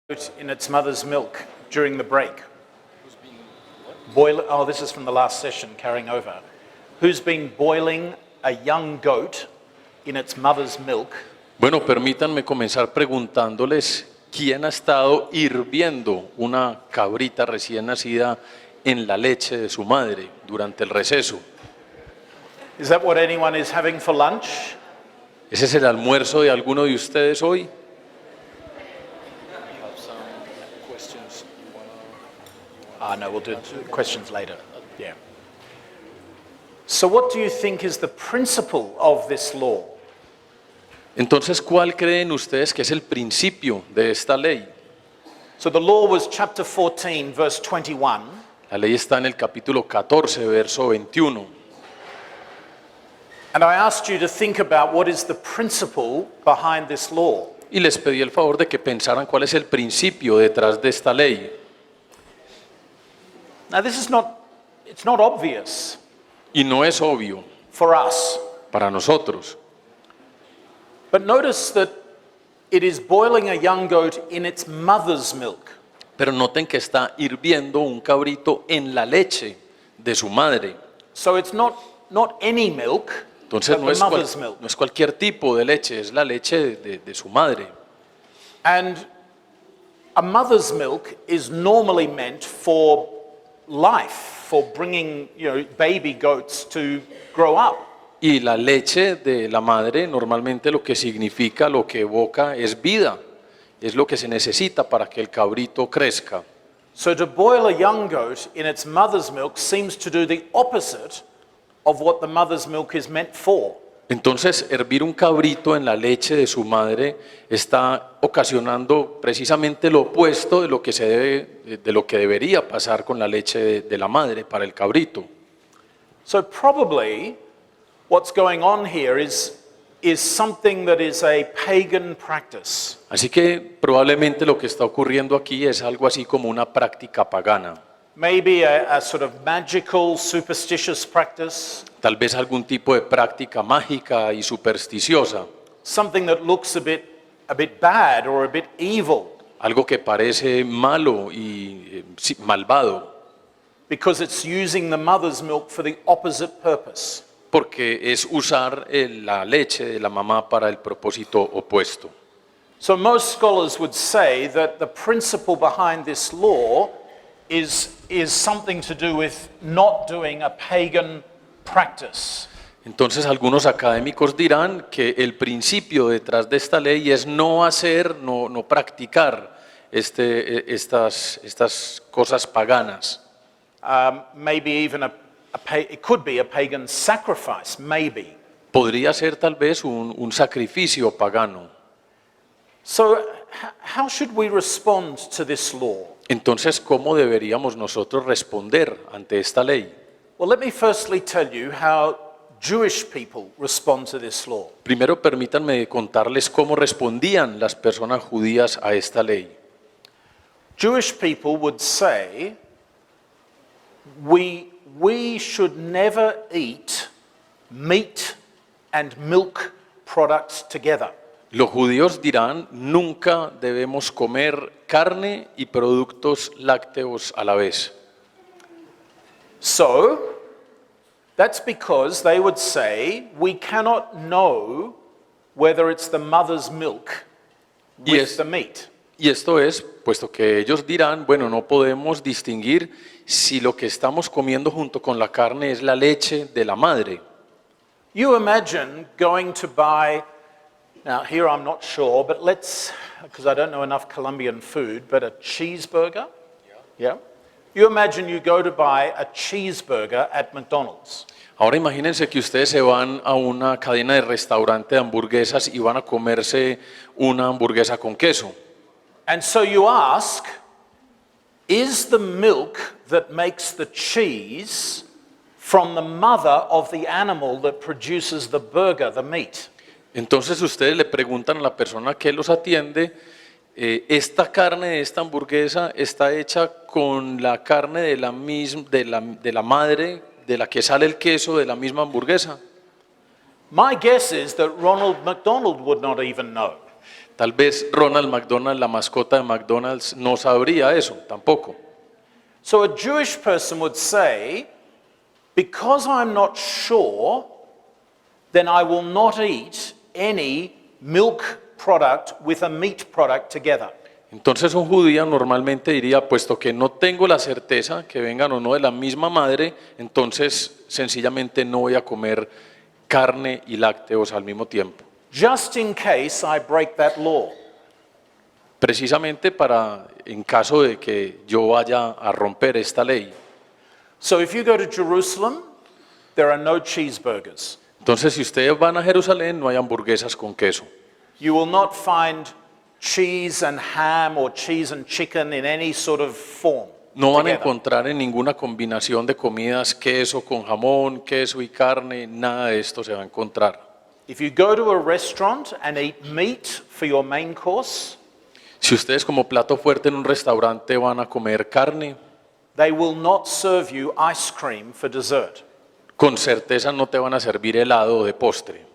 in its mother's milk during the break? This is from the last session, carrying over. Who's been boiling a young goat in its mother's milk? Bueno, permítanme comenzar preguntándoles quién ha estado hirviendo una cabrita recién nacida en la leche de su madre durante el receso. Is that what anyone is having for lunch? ¿Ese es el almuerzo de alguno de ustedes hoy? No, we'll do questions later. Yeah. So what do you think is the principle of this law? Entonces, ¿cuál creen ustedes que es el principio de esta ley? So the law was chapter 14, verse 21. La ley está en el capítulo 14, verso 21. And I asked you to think about what is the principle behind this law. Y les pedí el favor de que pensaran cuál es el principio detrás de esta ley. Now this is it's not obvious Y no es obvio for us. para nosotros. But notice that it is boiling a young goat in its mother's milk. Pero noten que está hirviendo un cabrito en la leche de su madre. So it's not any milk, Entonces but the mother's milk. no es cualquier tipo de leche, es la leche de su madre. And a mother's milk is normally meant for life, for bringing, baby goats to grow up. Y la leche de la madre normalmente lo que significa, lo que evoca es vida. Es lo que se necesita para que el cabrito crezca. So to boil a young goat in its mother's milk seems to do the opposite of what the mother's milk is meant for. Entonces, hervir un cabrito en la leche de su madre está ocasionando precisamente lo opuesto de lo que debería pasar con la leche de la madre para el cabrito. So probably what's going on here is something that is a pagan practice. Así que probablemente lo que está ocurriendo aquí es algo así como una práctica pagana. Maybe a sort of magical, superstitious practice. Tal vez algún tipo de práctica mágica y supersticiosa. Something that looks a bit bad or a bit evil. Algo que parece malo y malvado. Because it's using the mother's milk for the opposite purpose. Porque es usar la leche de la mamá para el propósito opuesto. So most scholars would say that the principle behind this law is something to do with not doing a pagan practice. Entonces algunos académicos dirán que el principio detrás de esta ley es no hacer, no practicar estas cosas paganas. Maybe even it could be a pagan sacrifice, maybe. Podría ser tal vez un sacrificio pagano. So how should we respond to this law? Entonces, ¿cómo deberíamos nosotros responder ante esta ley? Well, let me firstly tell you how Jewish people respond to this law. Primero permítanme contarles cómo respondían las personas judías a esta ley. Jewish people would say, we should never eat meat and milk products together. Los judíos dirán, nunca debemos comer carne y productos lácteos a la vez. So, that's because they would say, we cannot know whether it's the mother's milk with the meat. Y esto es, puesto que ellos dirán, bueno, no podemos distinguir si lo que estamos comiendo junto con la carne es la leche de la madre. You imagine going to buy, now here I'm not sure, but because I don't know enough Colombian food, but a cheeseburger? Yeah? You imagine you go to buy a cheeseburger at McDonald's. Ahora imagínense que ustedes se van a una cadena de restaurante de hamburguesas y van a comerse una hamburguesa con queso. And so you ask, is the milk that makes the cheese from the mother of the animal that produces the burger, the meat? Entonces ustedes le preguntan a la persona que los atiende, esta carne de esta hamburguesa está hecha con la carne de la madre de la que sale el queso de la misma hamburguesa. My guess is that Ronald McDonald would not even know. Tal vez Ronald McDonald, la mascota de McDonald's, no sabría eso tampoco. So a Jewish person would say, because I'm not sure, then I will not eat any milk product with a meat product together. Entonces un judío normalmente diría, puesto que no tengo la certeza que vengan o no de la misma madre, entonces sencillamente no voy a comer carne y lácteos al mismo tiempo. Just in case I break that law. Precisamente para, en caso de que yo vaya a romper esta ley. So if you go to Jerusalem, there are no cheeseburgers. Entonces si ustedes van a Jerusalén no hay hamburguesas con queso. You will not find cheese and ham or cheese and chicken in any sort of form. No van a together. encontrar en ninguna combinación de comidas queso con jamón, queso y carne, nada de esto se va a encontrar. If you go to a restaurant and eat meat for your main course, Si ustedes como plato fuerte en un restaurante van a comer carne, they will not serve you ice cream for dessert. con certeza no te van a servir helado de postre.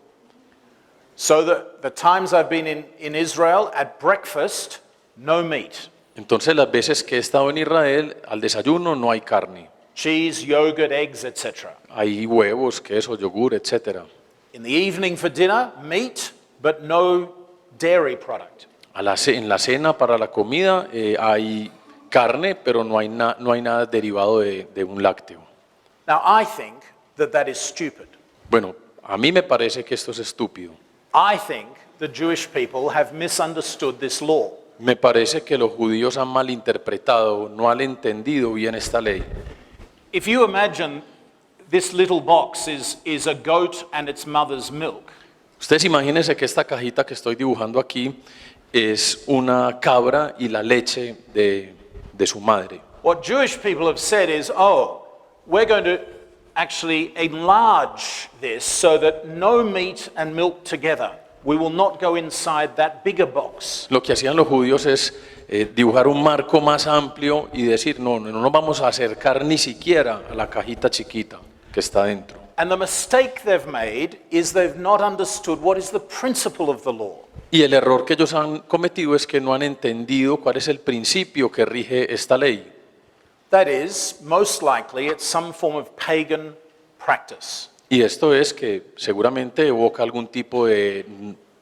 So the times I've been in Israel, at breakfast, no meat. Entonces las veces que he estado en Israel, al desayuno no hay carne. Cheese, yogurt, eggs, etc. Hay huevos, queso, yogur, etc. In the evening for dinner, meat, but no dairy product. En la cena para la comida hay carne, pero no hay nada derivado de un lácteo. Now, I think that is stupid. Bueno, a mí me parece que esto es estúpido. I think the Jewish people have misunderstood this law. Me parece que los judíos han malinterpretado, no han entendido bien esta ley. If you imagine this little box is a goat and its mother's milk, Ustedes imagínense que esta cajita que estoy dibujando aquí es una cabra y la leche de su madre. what Jewish people have said is, oh, we're going to actually enlarge this so that no meat and milk together. We will not go inside that bigger box. Lo que hacían los judíos es dibujar un marco más amplio y decir, no nos vamos a acercar ni siquiera a la cajita chiquita que está dentro. And the mistake they've made is they've not understood what is the principle of the law. Y el error que ellos han cometido es que no han entendido cuál es el principio que rige esta ley. That is, most likely, it's some form of pagan practice. Y esto es que seguramente evoca algún tipo de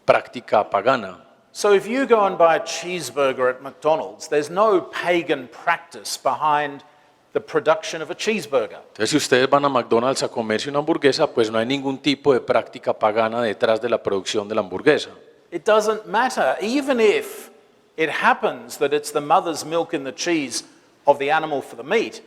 práctica pagana. So if you go and buy a cheeseburger at McDonald's, there's no pagan practice behind the production of a cheeseburger. Entonces, si ustedes van a McDonald's a comerse una hamburguesa, pues no hay ningún tipo de práctica pagana detrás de la producción de la hamburguesa. It doesn't matter, even if it happens that it's the mother's milk and the cheese of the animal for the meat,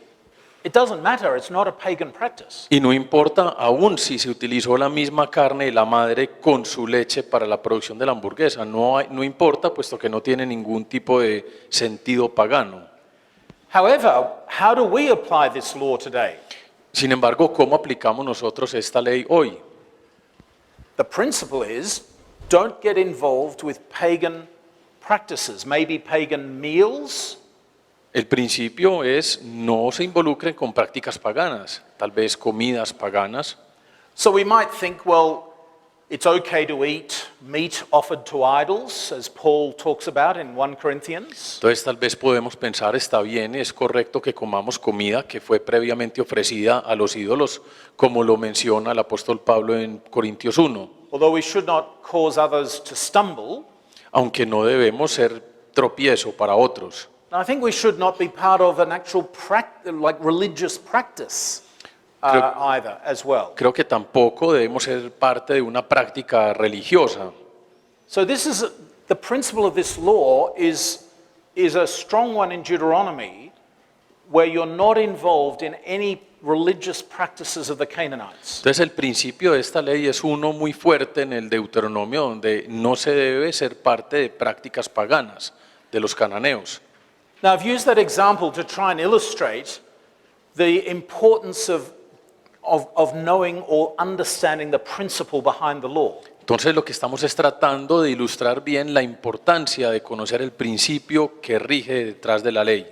it doesn't matter, it's not a pagan practice. Y no importa aún si se utilizó la misma carne de la madre con su leche para la producción de la hamburguesa, no importa puesto que no tiene ningún tipo de sentido pagano. However, how do we apply this law today? Sin embargo, ¿cómo aplicamos nosotros esta ley hoy? The principle is, don't get involved with pagan practices, maybe pagan meals. El principio es no se involucren con prácticas paganas, tal vez comidas paganas. So we might think, well, it's okay to eat meat offered to idols, as Paul talks about in 1 Corinthians. Entonces tal vez podemos pensar, está bien, es correcto que comamos comida que fue previamente ofrecida a los ídolos, como lo menciona el apóstol Pablo en Corintios 1. Although we should not cause others to stumble, Aunque no debemos ser tropiezo para otros. I think we should not be part of an actual religious practice either as well. Creo que tampoco debemos ser parte de una práctica religiosa. So this is the principle of this law is a strong one in Deuteronomy, where you're not involved in any religious practices of the Canaanites. Entonces el principio de esta ley es uno muy fuerte en el Deuteronomio, donde no se debe ser parte de prácticas paganas de los cananeos. Now, I've used that example to try and illustrate the importance of knowing or understanding the principle behind the law. Entonces lo que estamos es tratando de ilustrar bien la importancia de conocer el principio que rige detrás de la ley.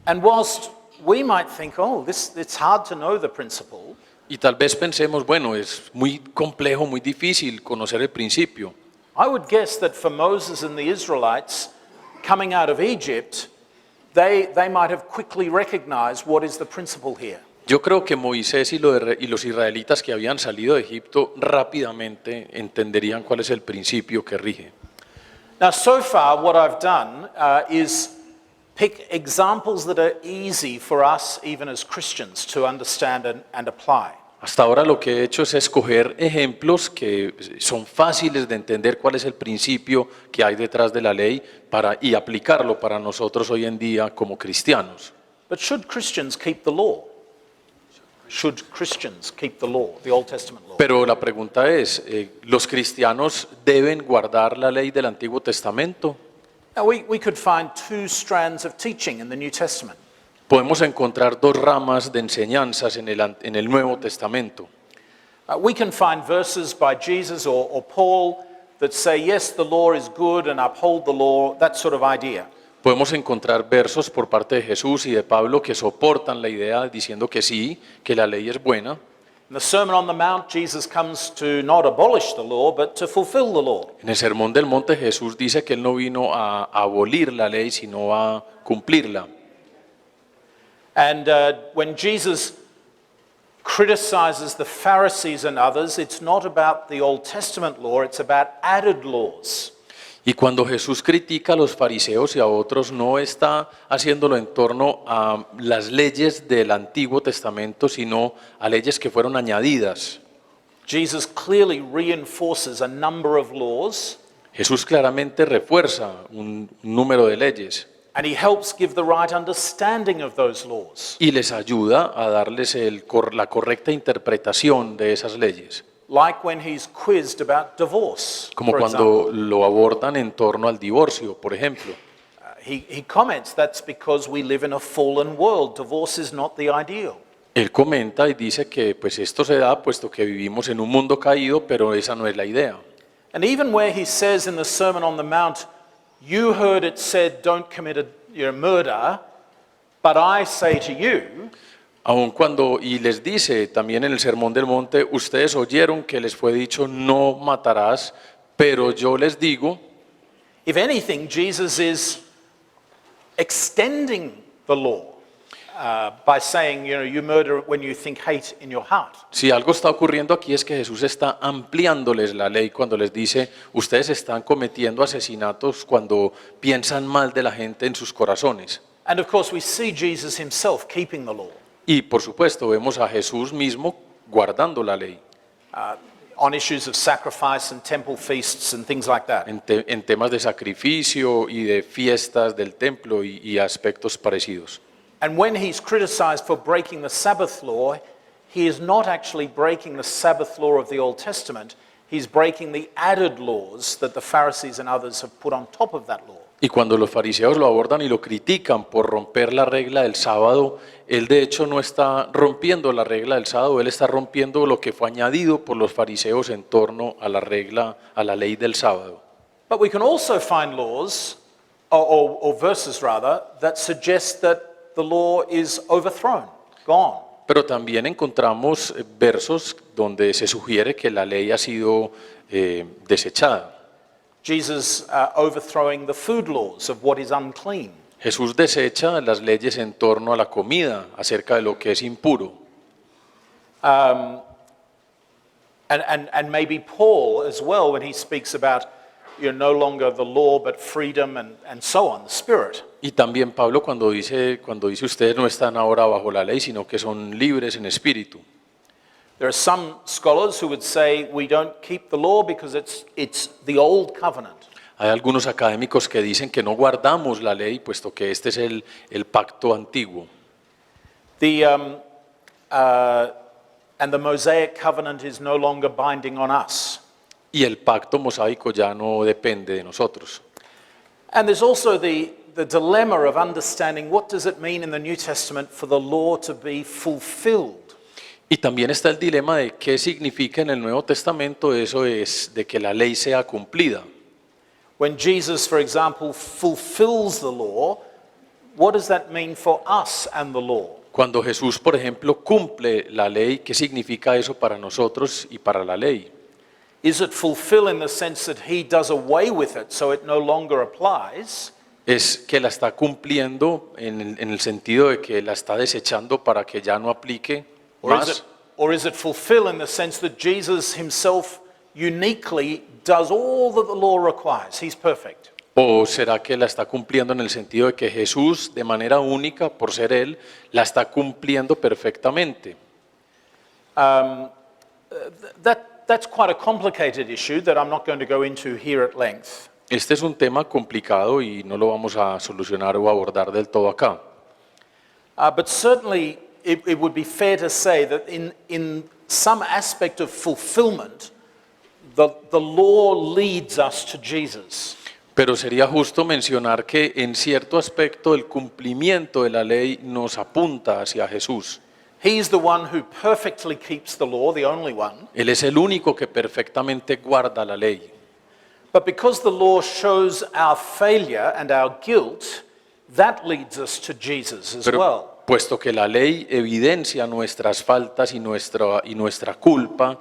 And whilst we might think, oh, it's hard to know the principle, Y tal vez pensemos, bueno, es muy complejo, muy difícil conocer el principio. I would guess that for Moses and the Israelites coming out of Egypt, they might have quickly recognized what is the principle here. Yo creo que Moisés y los israelitas que habían salido de Egipto rápidamente entenderían cuál es el principio que rige. Now, so far, what I've done is pick examples that are easy for us, even as Christians, to understand and apply. Hasta ahora lo que he hecho es escoger ejemplos que son fáciles de entender cuál es el principio que hay detrás de la ley y aplicarlo para nosotros hoy en día como cristianos. But should Christians keep the law? Should Christians keep the law, the Old Testament law? Pero la pregunta es, ¿los cristianos deben guardar la ley del Antiguo Testamento? Now, we could find two strands of teaching in the New Testament. Podemos encontrar dos ramas de enseñanzas en el Nuevo Testamento. We can find verses by Jesus or Paul that say, yes, the law is good and uphold the law, that sort of idea. Podemos encontrar versos por parte de Jesús y de Pablo que soportan la idea diciendo que sí, que la ley es buena. In the Sermon on the Mount, Jesus comes to not abolish the law, but to fulfill the law. En el Sermón del Monte Jesús dice que él no vino a abolir la ley, sino a cumplirla. And when Jesus criticizes the Pharisees and others, it's not about the Old Testament law, it's about added laws. Y cuando Jesús critica a los fariseos y a otros, no está haciéndolo en torno a las leyes del Antiguo Testamento, sino a leyes que fueron añadidas. Jesus clearly reinforces a number of laws, Jesús claramente refuerza un número de leyes and he helps give the right understanding of those laws. y les ayuda a darles la correcta interpretación de esas leyes. Like when he's quizzed about divorce, Como for cuando example. lo abordan en torno al divorcio, por ejemplo. He comments that's because we live in a fallen world. Divorce is not the ideal. Él comenta y dice que pues esto se da puesto que vivimos en un mundo caído, pero esa no es la idea. And even where he says in the Sermon on the Mount, you heard it said don't commit murder, but I say to you, Aun cuando, y les dice también en el Sermón del Monte, ustedes oyeron que les fue dicho no matarás, pero yo les digo, if anything, Jesus is extending the law by saying, you murder when you think hate in your heart. si algo está ocurriendo aquí es que Jesús está ampliándoles la ley cuando les dice, ustedes están cometiendo asesinatos cuando piensan mal de la gente en sus corazones. And of course, we see Jesus himself keeping the law. Y por supuesto vemos a Jesús mismo guardando la ley On issues of sacrifice and temple feasts and things like that. en temas de sacrificio y de fiestas del templo y aspectos parecidos. And when he's criticized for breaking the Sabbath law, he is not actually breaking the Sabbath law of the Old Testament. He's breaking the added laws that the Pharisees and others have put on top of that law. Y cuando los fariseos lo abordan y lo critican por romper la regla del sábado, él de hecho no está rompiendo la regla del sábado, él está rompiendo lo que fue añadido por los fariseos en torno a la regla, a la ley del sábado. But we can also find laws, or verses rather, that suggest that the law is overthrown, gone. Pero también encontramos versos donde se sugiere que la ley ha sido desechada. Jesus overthrowing the food laws of what is unclean. Jesús desecha las leyes en torno a la comida, acerca de lo que es impuro. And maybe Paul as well, when he speaks about no longer the law but freedom and so on, the Spirit. Y también Pablo cuando dice ustedes no están ahora bajo la ley, sino que son libres en espíritu. There are some scholars who would say we don't keep the law because it's the old covenant. Hay algunos académicos que dicen que no guardamos la ley, puesto que este es el pacto antiguo. And the Mosaic covenant is no longer binding on us. Y el pacto mosaico ya no depende de nosotros. And there's also the dilemma of understanding what does it mean in the New Testament for the law to be fulfilled. Y también está el dilema de qué significa en el Nuevo Testamento eso es de que la ley sea cumplida. When Jesus, for example, fulfills the law, what does that mean for us and the law? Cuando Jesús, por ejemplo, cumple la ley, ¿qué significa eso para nosotros y para la ley? Is it fulfill in the sense that he does away with it so it no longer applies? Es que la está cumpliendo en el sentido de que la está desechando para que ya no aplique más. Or is it fulfill in the sense that Jesus himself uniquely does all that the law requires? He's perfect. ¿O será que la está cumpliendo en el sentido de que Jesús, de manera única, por ser Él, la está cumpliendo perfectamente? That's quite a complicated issue that I'm not going to go into here at length. Este es un tema complicado y no lo vamos a solucionar o abordar del todo acá. But certainly it would be fair to say that in some aspect of fulfillment, the law leads us to Jesus. Pero sería justo mencionar que en cierto aspecto el cumplimiento de la ley nos apunta hacia Jesús. He's the one who perfectly keeps the law, the only one. Él es el único que perfectamente guarda la ley. But because the law shows our failure and our guilt, that leads us to Jesus as well. Puesto que la ley evidencia nuestras faltas y nuestra culpa,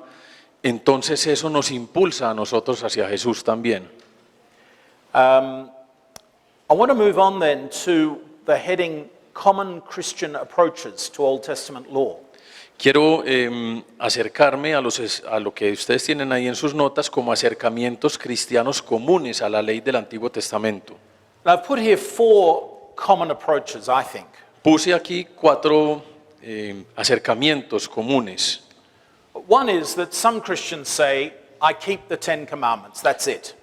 entonces eso nos impulsa a nosotros hacia Jesús también. I want to move on then to the heading Common Christian Approaches to Old Testament Law. Quiero acercarme a lo que ustedes tienen ahí en sus notas como acercamientos cristianos comunes a la ley del Antiguo Testamento. Now, I've put here 4 common approaches, I think. Puse aquí 4 acercamientos comunes. One is that some Christians say, I keep the 10 commandments, that's it.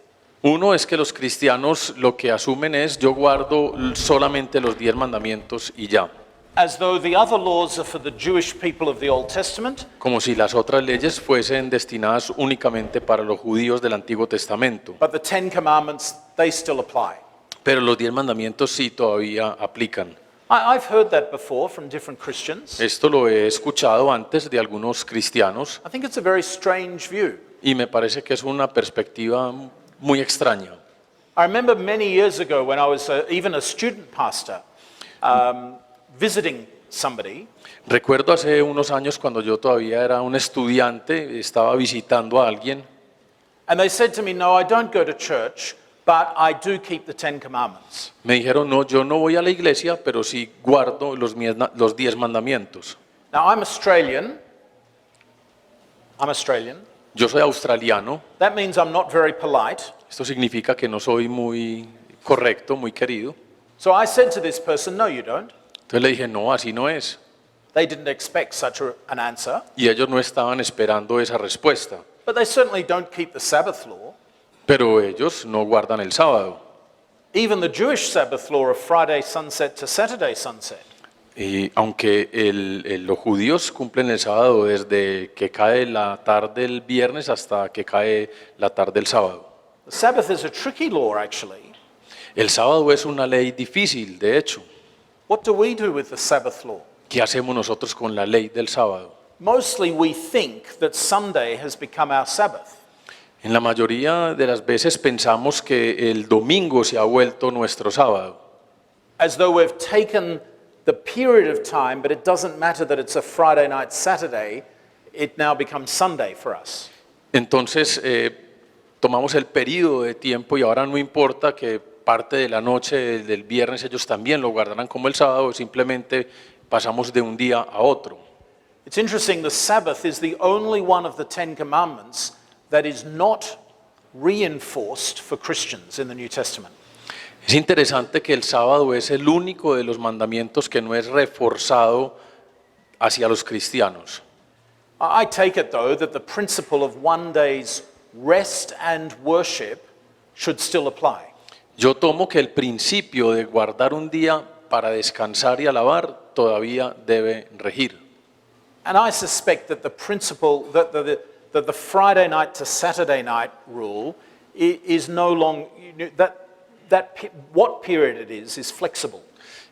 Uno es que los cristianos lo que asumen es yo guardo solamente los 10 mandamientos y ya. As though the other laws are for the Jewish people of the Old Testament. Como si las otras leyes fuesen destinadas únicamente para los judíos del Antiguo Testamento. But the 10 commandments, they still apply. Pero los 10 mandamientos sí todavía aplican. I've heard that before from different Christians. Esto lo he escuchado antes de algunos cristianos I think it's a very strange view. y me parece que es una perspectiva muy extraña. I remember many years ago when I was even a student pastor, visiting somebody. Recuerdo hace unos años cuando yo todavía era un estudiante, estaba visitando a alguien And they said to me, no, I don't go to church, but I do keep the 10 commandments. me dijeron, no, yo no voy a la iglesia, pero sí guardo los 10 mandamientos. Now, I'm Australian. Yo soy australiano, That means I'm not very polite. esto significa que no soy muy correcto, muy querido. So I said to this person, no, you don't. Entonces le dije, no, así no es. They didn't expect such an answer. Y ellos no estaban esperando esa respuesta, But they certainly don't keep the Sabbath law. pero ellos no guardan el sábado. Even the Jewish Sabbath law of Friday sunset to Saturday sunset. Y aunque los judíos cumplen el sábado desde que cae la tarde del viernes hasta que cae la tarde del sábado. The Sabbath is a tricky law, actually. El sábado es una ley difícil, de hecho. What do we do with the Sabbath law? ¿Qué hacemos nosotros con la ley del sábado? Mostly we think that Sunday has become our Sabbath. En la mayoría de las veces pensamos que el domingo se ha vuelto nuestro sábado, As though we've taken the period of time, but it doesn't matter that it's a Friday night, Saturday, it now becomes Sunday for us. Entonces tomamos el periodo de tiempo y ahora no importa que parte de la noche del viernes ellos también lo guardarán como el sábado, simplemente pasamos de un día a otro. It's interesting, the Sabbath is the only one of the 10 commandments that is not reinforced for Christians in the New Testament. Es interesante que el sábado es el único de los mandamientos que no es reforzado hacia los cristianos. I take it, though, that the principle of one day's rest and worship should still apply. Yo tomo que el principio de guardar un día para descansar y alabar todavía debe regir. And I suspect that the principle, that the Friday night to Saturday night rule is no longer, what period it is flexible.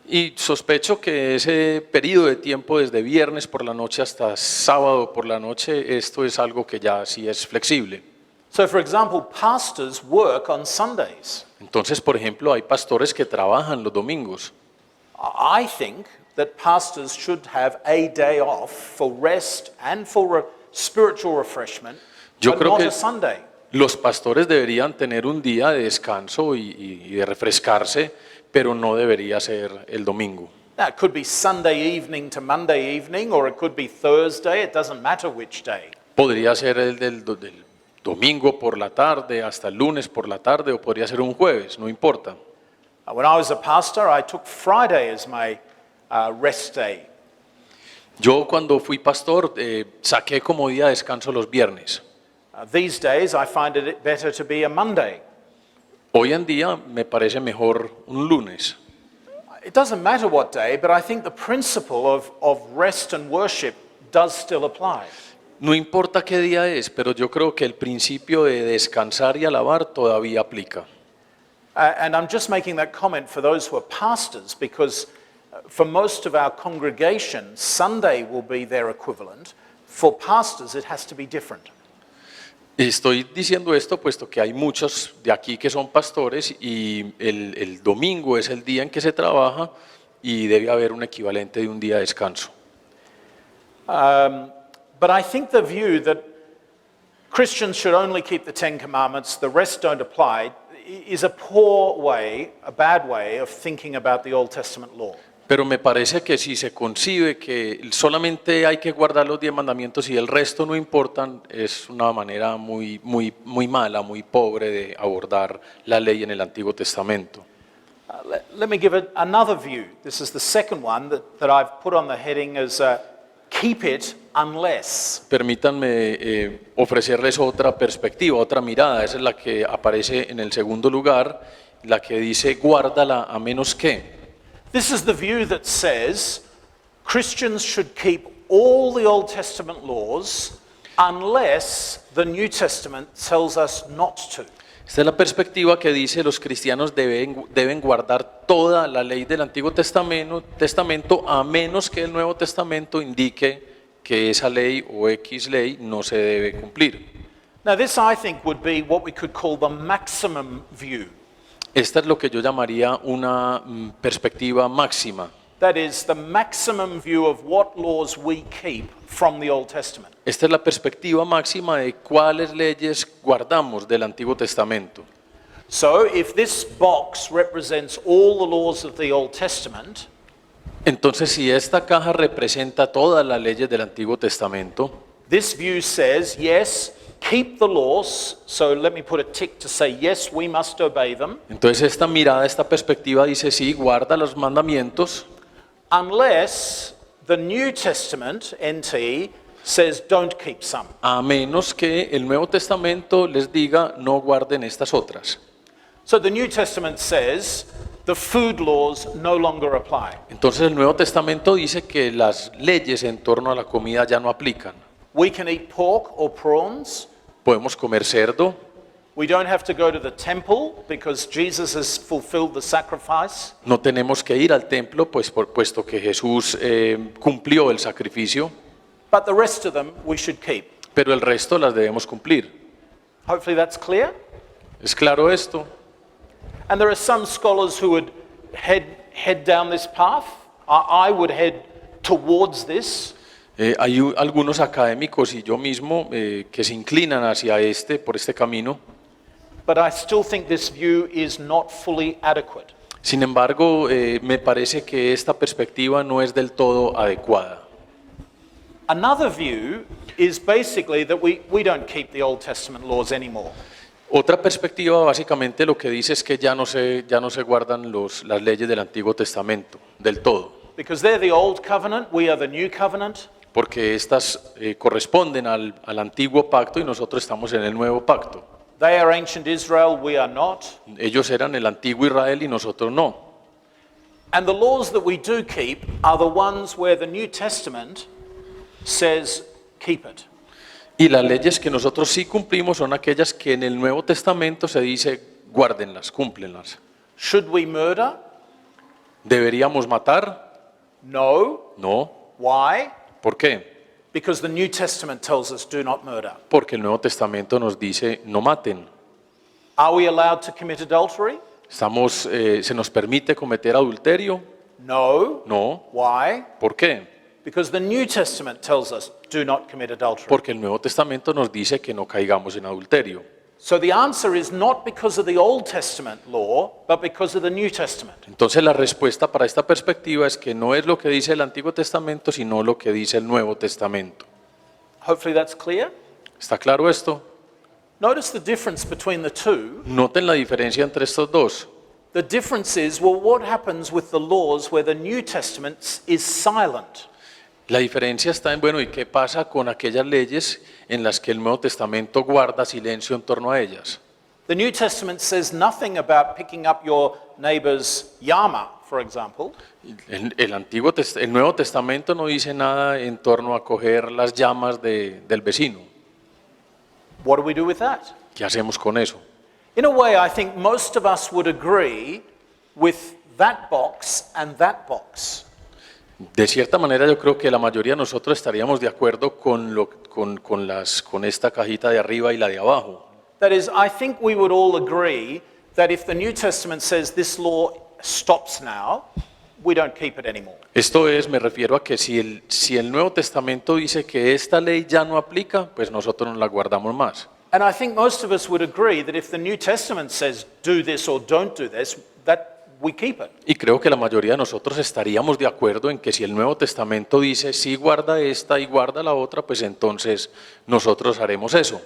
Y sospecho que ese periodo de tiempo desde viernes por la noche hasta sábado por la noche, esto es algo que ya sí es flexible. So, for example, pastors work on Sundays. Entonces, por ejemplo, hay pastores que trabajan los domingos. I think that pastors should have a day off for rest and for spiritual refreshment Yo but creo not que a Sunday. los pastores deberían tener un día de descanso y de refrescarse, pero no debería ser el domingo. Now, it could be Sunday evening to Monday evening, or it could be Thursday. It doesn't matter which day. Podría ser el del domingo por la tarde hasta el lunes por la tarde o podría ser un jueves, no importa. When I was a pastor, I took Friday as my rest day. Yo cuando fui pastor saqué como día de descanso los viernes. These days, I find it better to be a Monday. Hoy en día me parece mejor un lunes. It doesn't matter what day, but I think the principle of rest and worship does still apply. No importa qué día es, pero yo creo que el principio de descansar y alabar todavía aplica. And I'm just making that comment for those who are pastors, because for most of our congregation, Sunday will be their equivalent. For pastors, it has to be different. Estoy diciendo esto puesto que hay muchos de aquí que son pastores y el domingo es el día en que se trabaja y debe haber un equivalente de un día de descanso. But I think the view that Christians should only keep the Ten Commandments, the rest don't apply, is a poor way, a bad way of thinking about the Old Testament law. Pero me parece que si se concibe que solamente hay que guardar los 10 mandamientos y el resto no importan, es una manera muy mala, muy pobre de abordar la ley en el Antiguo Testamento. Let me give another view. This is the second one that I've put on the heading as keep it unless. Permítanme ofrecerles otra perspectiva, otra mirada. Esa es la que aparece en el segundo lugar, la que dice guárdala a menos que. This is the view that says Christians should keep all the Old Testament laws unless the New Testament tells us not to. Esta es la perspectiva que dice los cristianos deben guardar toda la ley del Antiguo Testamento a menos que el Nuevo Testamento indique que esa ley o X ley no se debe cumplir. Now this, I think, would be what we could call the maximum view. Esta es lo que yo llamaría una perspectiva máxima. That is the maximum view of what laws we keep from the Old Testament. Esta es la perspectiva máxima de cuáles leyes guardamos del Antiguo Testamento. So if this box represents all the laws of the Old Testament, Entonces, si esta caja representa todas las leyes del Antiguo Testamento, this view says, yes, keep the laws. So let me put a tick to say, yes, we must obey them. entonces esta mirada, esta perspectiva dice, sí, guarda los mandamientos, Unless the New Testament, NT, says don't keep some. a menos que el Nuevo Testamento les diga, no guarden estas otras. So the New Testament says the food laws no longer apply. Entonces el Nuevo Testamento dice que las leyes en torno a la comida ya no aplican. We can eat pork or prawns. Podemos comer cerdo, We don't have to go to the temple because Jesus has fulfilled the sacrifice. no tenemos que ir al templo, pues puesto que Jesús cumplió el sacrificio, But the rest of them we should keep. pero el resto las debemos cumplir. Hopefully that's clear. ¿Es claro esto? And there are some scholars who would head down this path. I would head towards this. Hay algunos académicos y yo mismo que se inclinan hacia por este camino. But I still think this view is not fully adequate. Sin embargo, me parece que esta perspectiva no es del todo adecuada. Another view is basically that we don't keep the Old Testament laws anymore. Otra perspectiva básicamente lo que dice es que ya no se guardan las leyes del Antiguo Testamento del todo, Because they're the old covenant, we are the new covenant. porque estas corresponden al antiguo pacto y nosotros estamos en el nuevo pacto. They are ancient Israel, we are not. Ellos eran el antiguo Israel y nosotros no. And the laws that we do keep are the ones where the New Testament says keep it. Y las leyes que nosotros sí cumplimos son aquellas que en el Nuevo Testamento se dice guárdenlas, cúmplenlas. Should we murder? ¿Deberíamos matar? No. No. Why? ¿Por qué? Because the New Testament tells us do not murder. Porque el Nuevo Testamento nos dice no maten. Are we allowed to commit adultery? ¿Se nos permite cometer adulterio? No. No. Why? ¿Por qué? Because the New Testament tells us, do not commit adultery. Porque el Nuevo Testamento nos dice que no caigamos en adulterio. So the answer is not because of the Old Testament law, but because of the New Testament. Entonces la respuesta para esta perspectiva es que no es lo que dice el Antiguo Testamento, sino lo que dice el Nuevo Testamento. Hopefully that's clear. ¿Está claro esto? Notice the difference between the two. Noten la diferencia entre estos dos. The difference is, well, what happens with the laws where the New Testament is silent? La diferencia está en, bueno, ¿y qué pasa con aquellas leyes en las que el Nuevo Testamento guarda silencio en torno a ellas? The New Testament says nothing about picking up your neighbor's yama, for example. El Nuevo Testamento no dice nada en torno a coger las llamas del vecino. What do we do with that? ¿Qué hacemos con eso? In a way, I think most of us would agree with that box and that box. De cierta manera yo creo que la mayoría de nosotros estaríamos de acuerdo con esta cajita de arriba y la de abajo. That is, I think we would all agree that if the New Testament says this law stops now, we don't keep it anymore. Esto es, me refiero a que si el Nuevo Testamento dice que esta ley ya no aplica, pues nosotros no la guardamos más. And I think most of us would agree that if the New Testament says do this or don't do this, that we keep it. Y creo que la mayoría de nosotros estaríamos de acuerdo en que si el Nuevo Testamento dice sí guarda esta y guarda la otra, pues entonces nosotros haremos eso.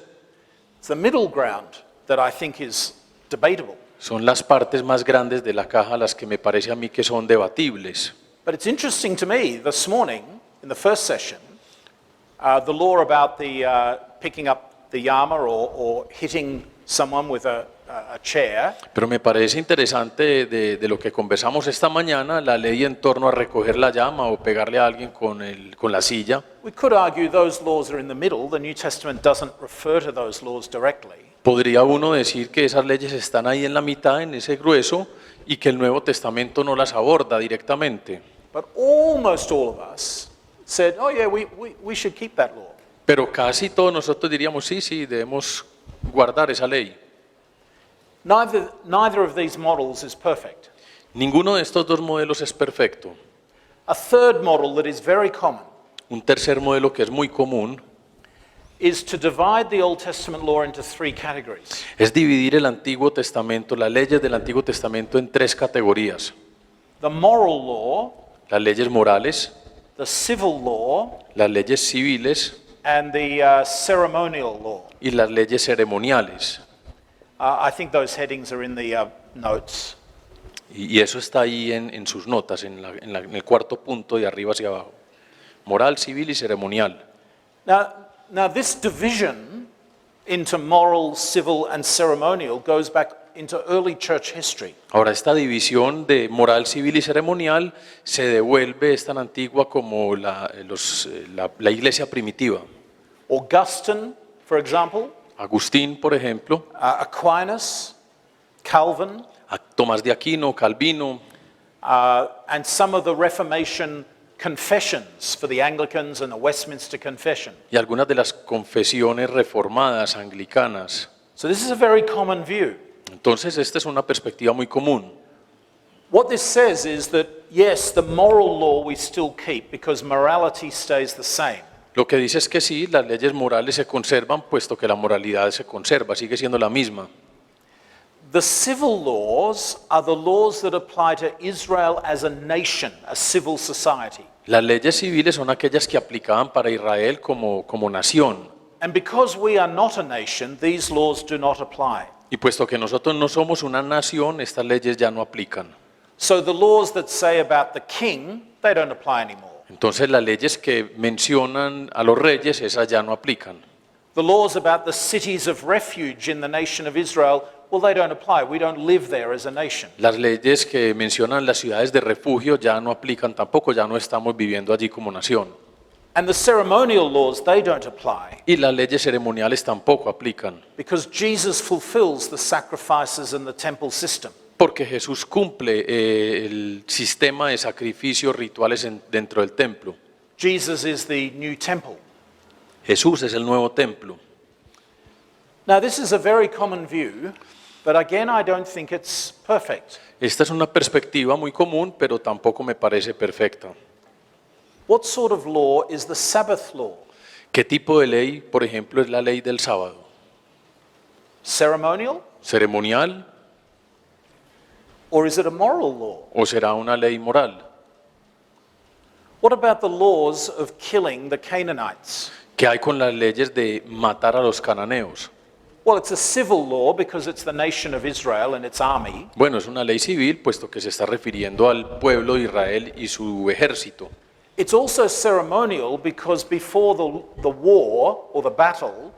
It's the middle ground that I think is debatable. Son las partes más grandes de la caja las que me parece a mí que son debatibles. But it's interesting to me, this morning, in the first session, the law about the picking up the yama or hitting someone with a chair. Pero me parece interesante de lo que conversamos esta mañana, la ley en torno a recoger la llama o pegarle a alguien con la silla. We could argue those laws are in the middle. The New Testament doesn't refer to those laws directly. Podría uno decir que esas leyes están ahí en la mitad, en ese grueso, y que el Nuevo Testamento no las aborda directamente. But almost all of us said, oh yeah, we should keep that law. Pero casi todos nosotros diríamos, sí, debemos guardar esa ley. Neither of these models is perfect. Ninguno de estos dos modelos es perfecto. A third model that is very common Un tercer modelo que es muy común is to divide the Old Testament law into three categories. es dividir el Antiguo Testamento, las leyes del Antiguo Testamento en tres categorías. The moral law, Las leyes morales, the civil law, las leyes civiles and the ceremonial law. y las leyes ceremoniales. I think those headings are in the notes. Y eso está ahí en sus notas, en el cuarto punto de arriba hacia abajo. Moral, civil y ceremonial. Now this division into moral, civil, and ceremonial goes back into early church history. Ahora, esta división de moral, civil y ceremonial se devuelve, es tan antigua como la iglesia primitiva. Augustine, for example, Agustín, por ejemplo, Aquinas, Calvin, a Tomás de Aquino, Calvino, and some of the Reformation confessions for the Anglicans and the Westminster Confession. y algunas de las confesiones reformadas anglicanas. So this is a very common view. Entonces, esta es una perspectiva muy común. What this says is that, yes, the moral law we still keep because morality stays the same. Lo que dice es que sí, las leyes morales se conservan, puesto que la moralidad se conserva, sigue siendo la misma. The civil laws are the laws that apply to Israel as a nation, a civil society. Las leyes civiles son aquellas que aplicaban para Israel como nación. And because we are not a nation, these laws do not apply. Y puesto que nosotros no somos una nación, estas leyes ya no aplican. So the laws that say about the king, they don't apply anymore. Entonces las leyes que mencionan a los reyes, esas ya no aplican. The laws about the cities of refuge in the nation of Israel, well, they don't apply. We don't live there as a nation. Las leyes que mencionan las ciudades de refugio ya no aplican tampoco, ya no estamos viviendo allí como nación. And the ceremonial laws, they don't apply Y las leyes ceremoniales tampoco aplican, because Jesus fulfills the sacrifices in the temple system. porque Jesús cumple el sistema de sacrificios rituales dentro del templo. Jesus is the new temple. Jesús es el nuevo templo. Now, this is a very common view, but again, I don't think it's perfect. Esta es una perspectiva muy común, pero tampoco me parece perfecta. What sort of law is the Sabbath law? ¿Qué tipo de ley, por ejemplo, es la ley del sábado? Ceremonial? ¿Ceremonial Or is it a moral law? o será una ley moral? What about the laws of killing the Canaanites? ¿Qué hay con las leyes de matar a los cananeos? Well, it's a civil law because it's the nation of Israel and its army. Bueno, es una ley civil, puesto que se está refiriendo al pueblo de Israel y su ejército. It's also ceremonial because before the war or the battle,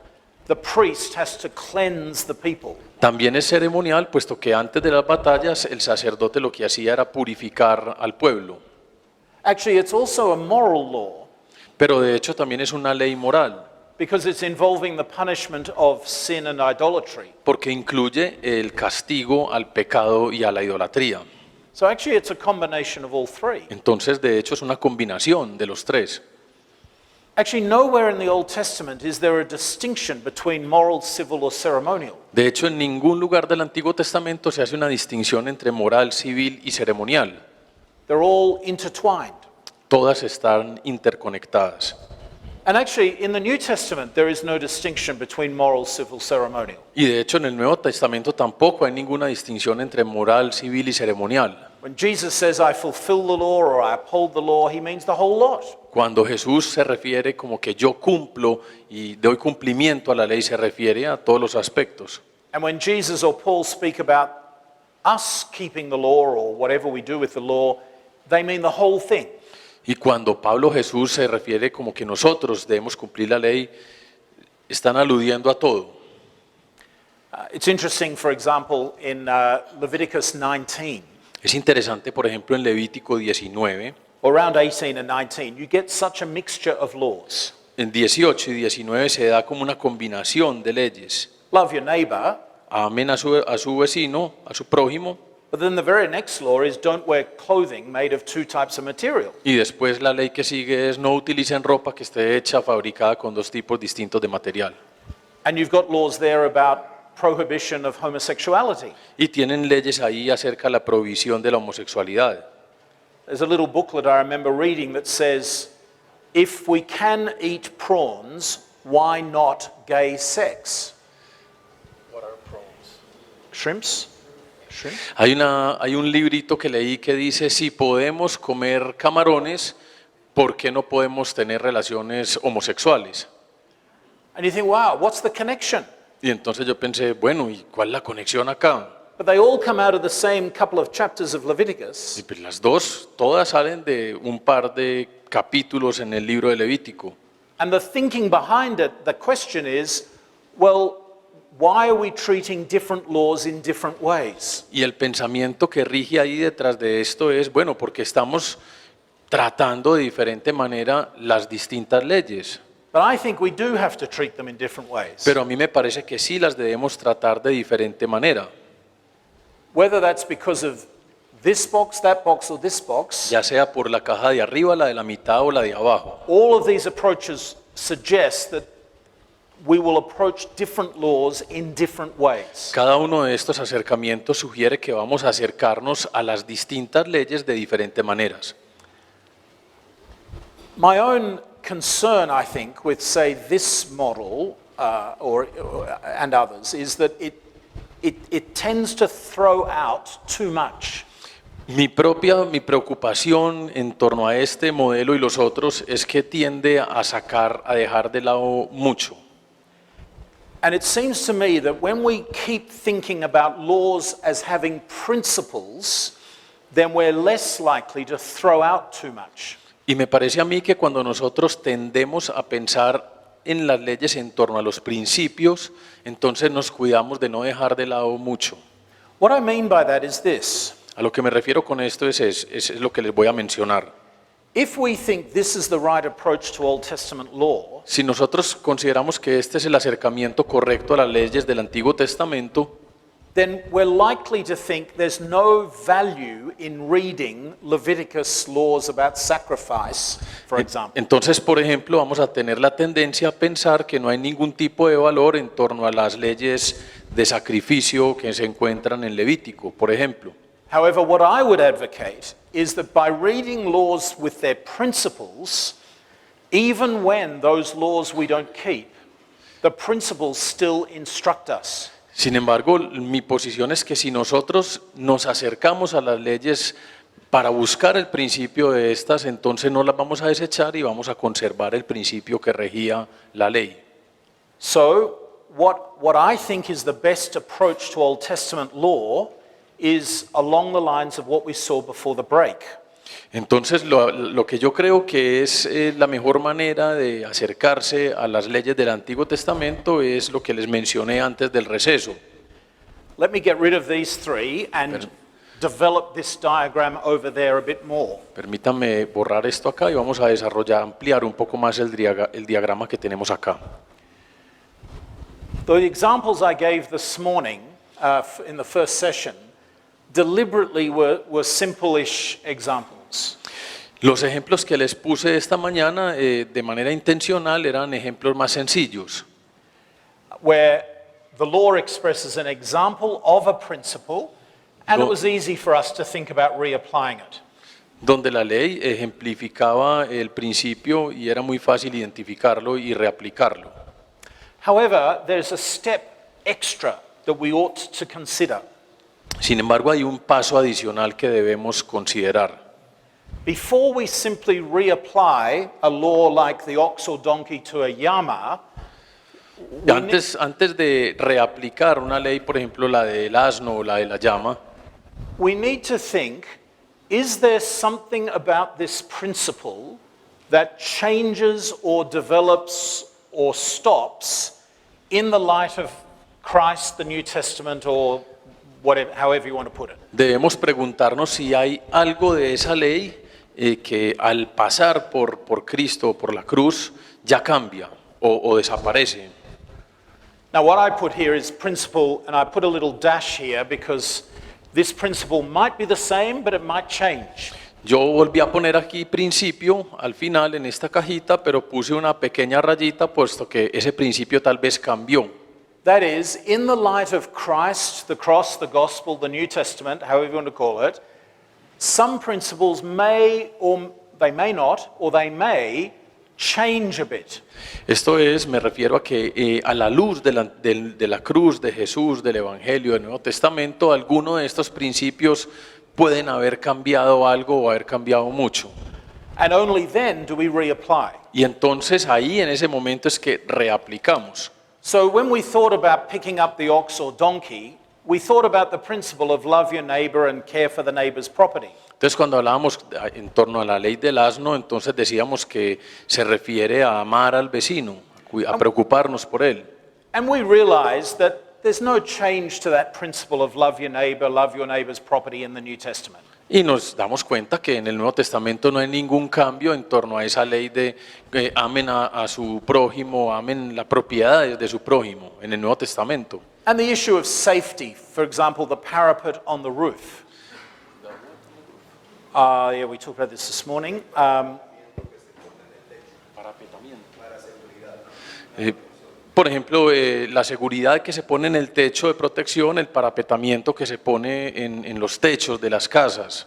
the priest has to cleanse the people. También es ceremonial, puesto que antes de las batallas el sacerdote lo que hacía era purificar al pueblo. Actually, it's also a moral law Pero de hecho también es una ley moral, because it's involving the punishment of sin and idolatry. porque incluye el castigo al pecado y a la idolatría. So actually, it's a combination of all three. Entonces, de hecho, es una combinación de los tres. Actually, nowhere in the Old Testament is there a distinction between moral, civil, or ceremonial. De hecho, en ningún lugar del Antiguo Testamento se hace una distinción entre moral, civil y ceremonial. They're all intertwined. Todas están interconectadas. And actually, in the New Testament, there is no distinction between moral, civil, ceremonial. Y de hecho, en el Nuevo Testamento tampoco hay ninguna distinción entre moral, civil y ceremonial. When Jesus says, I fulfill the law or I uphold the law, he means the whole lot. Cuando Jesús se refiere como que yo cumplo y doy cumplimiento a la ley, se refiere a todos los aspectos. And when Jesus or Paul speak about us keeping the law or whatever we do with the law, they mean the whole thing. Y cuando Pablo Jesús se refiere como que nosotros debemos cumplir la ley, están aludiendo a todo. It's interesting, for example, in Leviticus 19, Es interesante, por ejemplo, en Levítico 19, or around 18 and 19, you get such a mixture of laws. en 18 y 19 se da como una combinación de leyes. Love your neighbor, Amen a su vecino, a su prójimo, but then the very next law is don't wear clothing made of two types of material. y después la ley que sigue es no utilicen ropa que esté hecha, fabricada con dos tipos distintos de material. And you've got laws there about prohibition of homosexuality. Y tienen leyes ahí acerca de la prohibición de la homosexualidad. There's a little booklet I remember reading that says, if we can eat prawns, why not gay sex? What are prawns? Shrimps? Shrimp? Hay un librito que leí que dice, si podemos comer camarones, ¿por qué no podemos tener relaciones homosexuales? And you think, wow, what's the connection? Y entonces yo pensé, bueno, ¿y cuál es la conexión acá? But they all come out of the same couple of chapters of Y Leviticus. pues las dos, todas salen de un par de capítulos en el libro de Levítico. And the thinking behind it, the question is, well, why are we treating different laws in different ways? Y el pensamiento que rige ahí detrás de esto es, bueno, porque estamos tratando de diferente manera las distintas leyes. But I think we do have to treat them in different ways. Pero a mí me parece que sí las debemos tratar de diferente manera. Whether that's because of this box, that box, or this box, Ya sea por la caja de arriba, la de la mitad o la de abajo. all of these approaches suggest that we will approach different laws in different ways. Cada uno de estos acercamientos sugiere que vamos a acercarnos a las distintas leyes de diferentes maneras. My own concern, I think, with, say, this model and others is that it tends to throw out too much. Mi preocupación en torno a este modelo y los otros es que tiende a dejar de lado mucho. And it seems to me that when we keep thinking about laws as having principles, then we're less likely to throw out too much. Y me parece a mí que cuando nosotros tendemos a pensar en las leyes en torno a los principios, entonces nos cuidamos de no dejar de lado mucho. What I mean by that is this. A lo que me refiero con esto es lo que les voy a mencionar. If we think this is the right approach to Old Testament law, Si nosotros consideramos que este es el acercamiento correcto a las leyes del Antiguo Testamento, then we're likely to think there's no value in reading Leviticus laws about sacrifice, for example. entonces, por ejemplo, vamos a tener la tendencia a pensar que no hay ningún tipo de valor en torno a las leyes de sacrificio que se encuentran en Levítico, por ejemplo. However, what I would advocate is that by reading laws with their principles, even when those laws we don't keep, the principles still instruct us. Sin embargo, mi posición es que si nosotros nos acercamos a las leyes para buscar el principio de estas, entonces no las vamos a desechar y vamos a conservar el principio que regía la ley. So, what I think is the best approach to Old Testament law is along the lines of what we saw before the break. Entonces, lo que yo creo que es la mejor manera de acercarse a las leyes del Antiguo Testamento es lo que les mencioné antes del receso. Let me get rid of these three and develop this diagram over there a bit more. Permítanme borrar esto acá y vamos a desarrollar, ampliar un poco más el diagrama que tenemos acá. The examples I gave this morning in the first session deliberately were simple-ish examples. Los ejemplos que les puse esta mañana de manera intencional eran ejemplos más sencillos, Where the law expresses an example of a principle, and it was easy for us to think about reapplying it. donde la ley ejemplificaba el principio y era muy fácil identificarlo y reaplicarlo. However, there's a step extra that we ought to consider. Sin embargo, hay un paso adicional que debemos considerar. Before we simply reapply a law like the ox or donkey to a llama, Antes de reaplicar una ley, por ejemplo, la del asno o la de la llama, we need to think, is there something about this principle that changes or develops or stops in the light of Christ, the New Testament, or whatever, however you want to put it? debemos preguntarnos si hay algo de esa ley que al pasar por Cristo, por la cruz, ya cambia o desaparece. Now, what I put here is principle, and I put a little dash here because this principle might be the same, but it might change. Yo volví a poner aquí principio al final en esta cajita, pero puse una pequeña rayita puesto que ese principio tal vez cambió. That is, in the light of Christ, the cross, the gospel, the New Testament, however you want to call it, some principles may, or they may not, or they may change a bit. Esto es, me refiero a que a la luz de la cruz de Jesús, del Evangelio, del Nuevo Testamento, algunos de estos principios pueden haber cambiado algo o haber cambiado mucho. And only then do we reapply. Y entonces ahí en ese momento es que reaplicamos. So when we thought about picking up the ox or donkey, we thought about the principle of love your neighbor and care for the neighbor's property. Entonces cuando hablábamos en torno a la ley del asno, entonces decíamos que se refiere a amar al vecino, a preocuparnos por él. And we realized that there's no change to that principle of love your neighbor's property in the New Testament. Y nos damos cuenta que en el Nuevo Testamento no hay ningún cambio en torno a esa ley de amen a su prójimo, amen la propiedad de su prójimo en el Nuevo Testamento. And the issue of safety, for example, the parapet on the roof. Yeah, we talked about this morning. Por ejemplo, la seguridad que se pone en el techo de protección, el parapetamiento que se pone en los techos de las casas.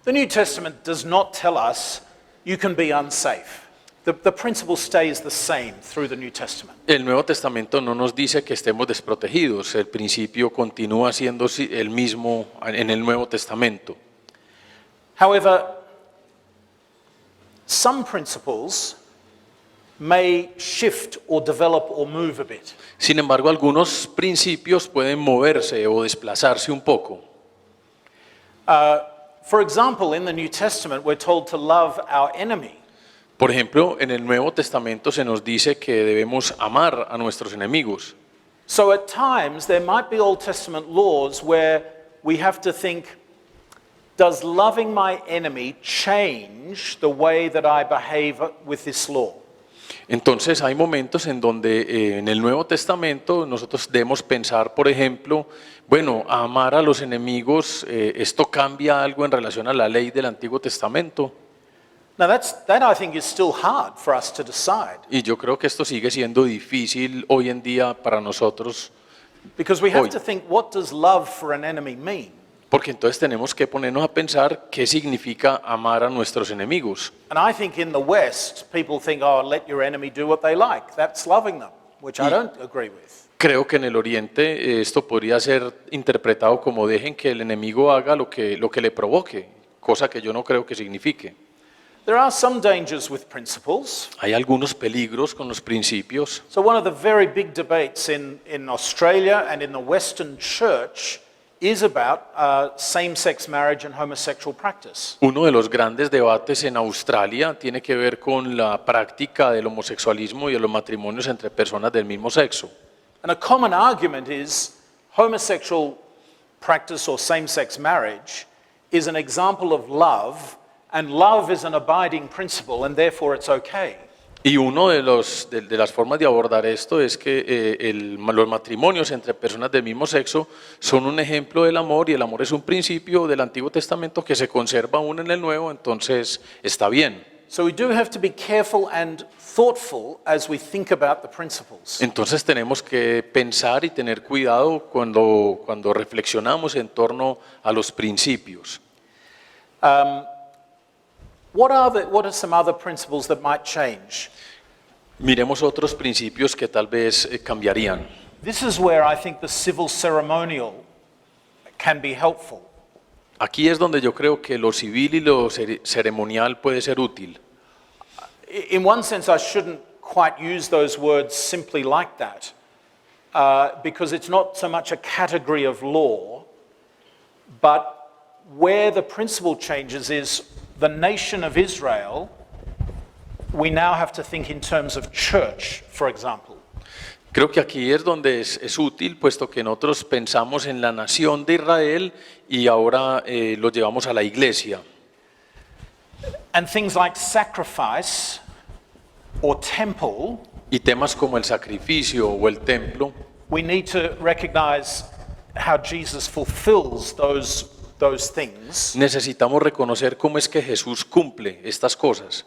The New Testament does not tell us you can be unsafe. The principle stays the same through the New Testament. El Nuevo Testamento no nos dice que estemos desprotegidos, el principio continúa siendo el mismo en el Nuevo Testamento. However, some principles may shift or develop or move a bit. Sin embargo, algunos principios pueden moverse o desplazarse un poco. For example, in the New Testament, we're told to love our enemy. Por ejemplo, en el Nuevo Testamento se nos dice que debemos amar a nuestros enemigos. So at times, there might be Old Testament laws where we have to think, does loving my enemy change the way that I behave with this law? Entonces hay momentos en donde en el Nuevo Testamento nosotros debemos pensar, por ejemplo, bueno, amar a los enemigos, ¿esto cambia algo en relación a la ley del Antiguo Testamento? Now that I think is still hard for us to decide. Y yo creo que esto sigue siendo difícil hoy en día para nosotros. Because we have Hoy. to think, what does love for an enemy mean? Porque entonces tenemos que ponernos a pensar qué significa amar a nuestros enemigos. And I think in the West, people think, oh, let your enemy do what they like. That's loving them, which I don't agree with. Creo que en el Oriente esto podría ser interpretado como dejen que el enemigo haga lo que le provoque, cosa que yo no creo que signifique. There are some dangers with principles. Hay algunos peligros con los principios. So one of the very big debates in Australia and in the Western Church is about same-sex marriage and homosexual practice. Uno de los grandes debates en Australia tiene que ver con la práctica del homosexualismo y de los matrimonios entre personas del mismo sexo. And a common argument is homosexual practice or same-sex marriage is an example of love, and love is an abiding principle, and therefore it's okay. Y uno de las formas de abordar esto es que los matrimonios entre personas del mismo sexo son un ejemplo del amor, y el amor es un principio del Antiguo Testamento que se conserva aún en el Nuevo, entonces está bien. So we do have to be careful and thoughtful as we think about the principles. Entonces tenemos que pensar y tener cuidado cuando reflexionamos en torno a los principios. What are some other principles that might change? Miremos otros principios que tal vez cambiarían. This is where I think the civil ceremonial can be helpful. Aquí es donde yo creo que lo civil y lo ceremonial puede ser útil. In one sense, I shouldn't quite use those words simply like that, because it's not so much a category of law, but where the principle changes is the nation of Israel. We now have to think in terms of church, for example. Creo que aquí es donde es útil, puesto que nosotros pensamos en la nación de Israel y ahora lo llevamos a la iglesia. And things like sacrifice or temple, Y temas como el sacrificio o el templo, we need to recognize how Jesus fulfills those things. necesitamos reconocer cómo es que Jesús cumple estas cosas.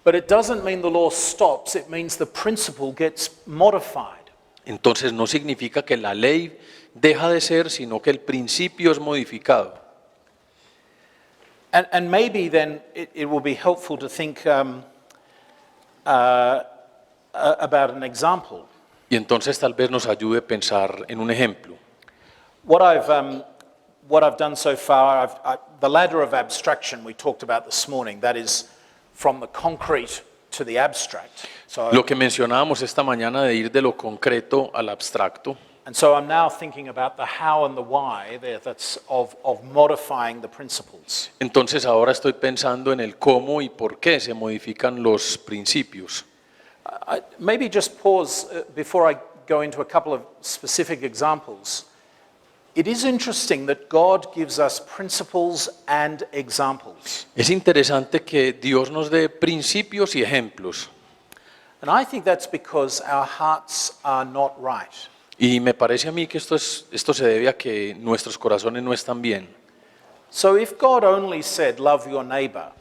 But it doesn't mean the law stops, it means the principle gets modified. Entonces no significa que la ley deja de ser, sino que el principio es modificado. And maybe then it will be helpful to think about an example. Y entonces tal vez nos ayude a pensar en un ejemplo. What I've done so far, the ladder of abstraction we talked about this morning, that is from the concrete to the abstract. Lo que mencionábamos esta mañana de ir de lo concreto al abstracto. And so I'm now thinking about the how and the why there, that's of modifying the principles. Entonces ahora estoy pensando en el cómo y por qué se modifican los principios. Maybe just pause before I go into a couple of specific examples. It is interesting that God gives us principles and examples. Es interesante que Dios nos dé principios y ejemplos. And I think that's because our hearts are not right. Y me parece a mí que esto se debe a que nuestros corazones no están bien. So if God only said, love your neighbor,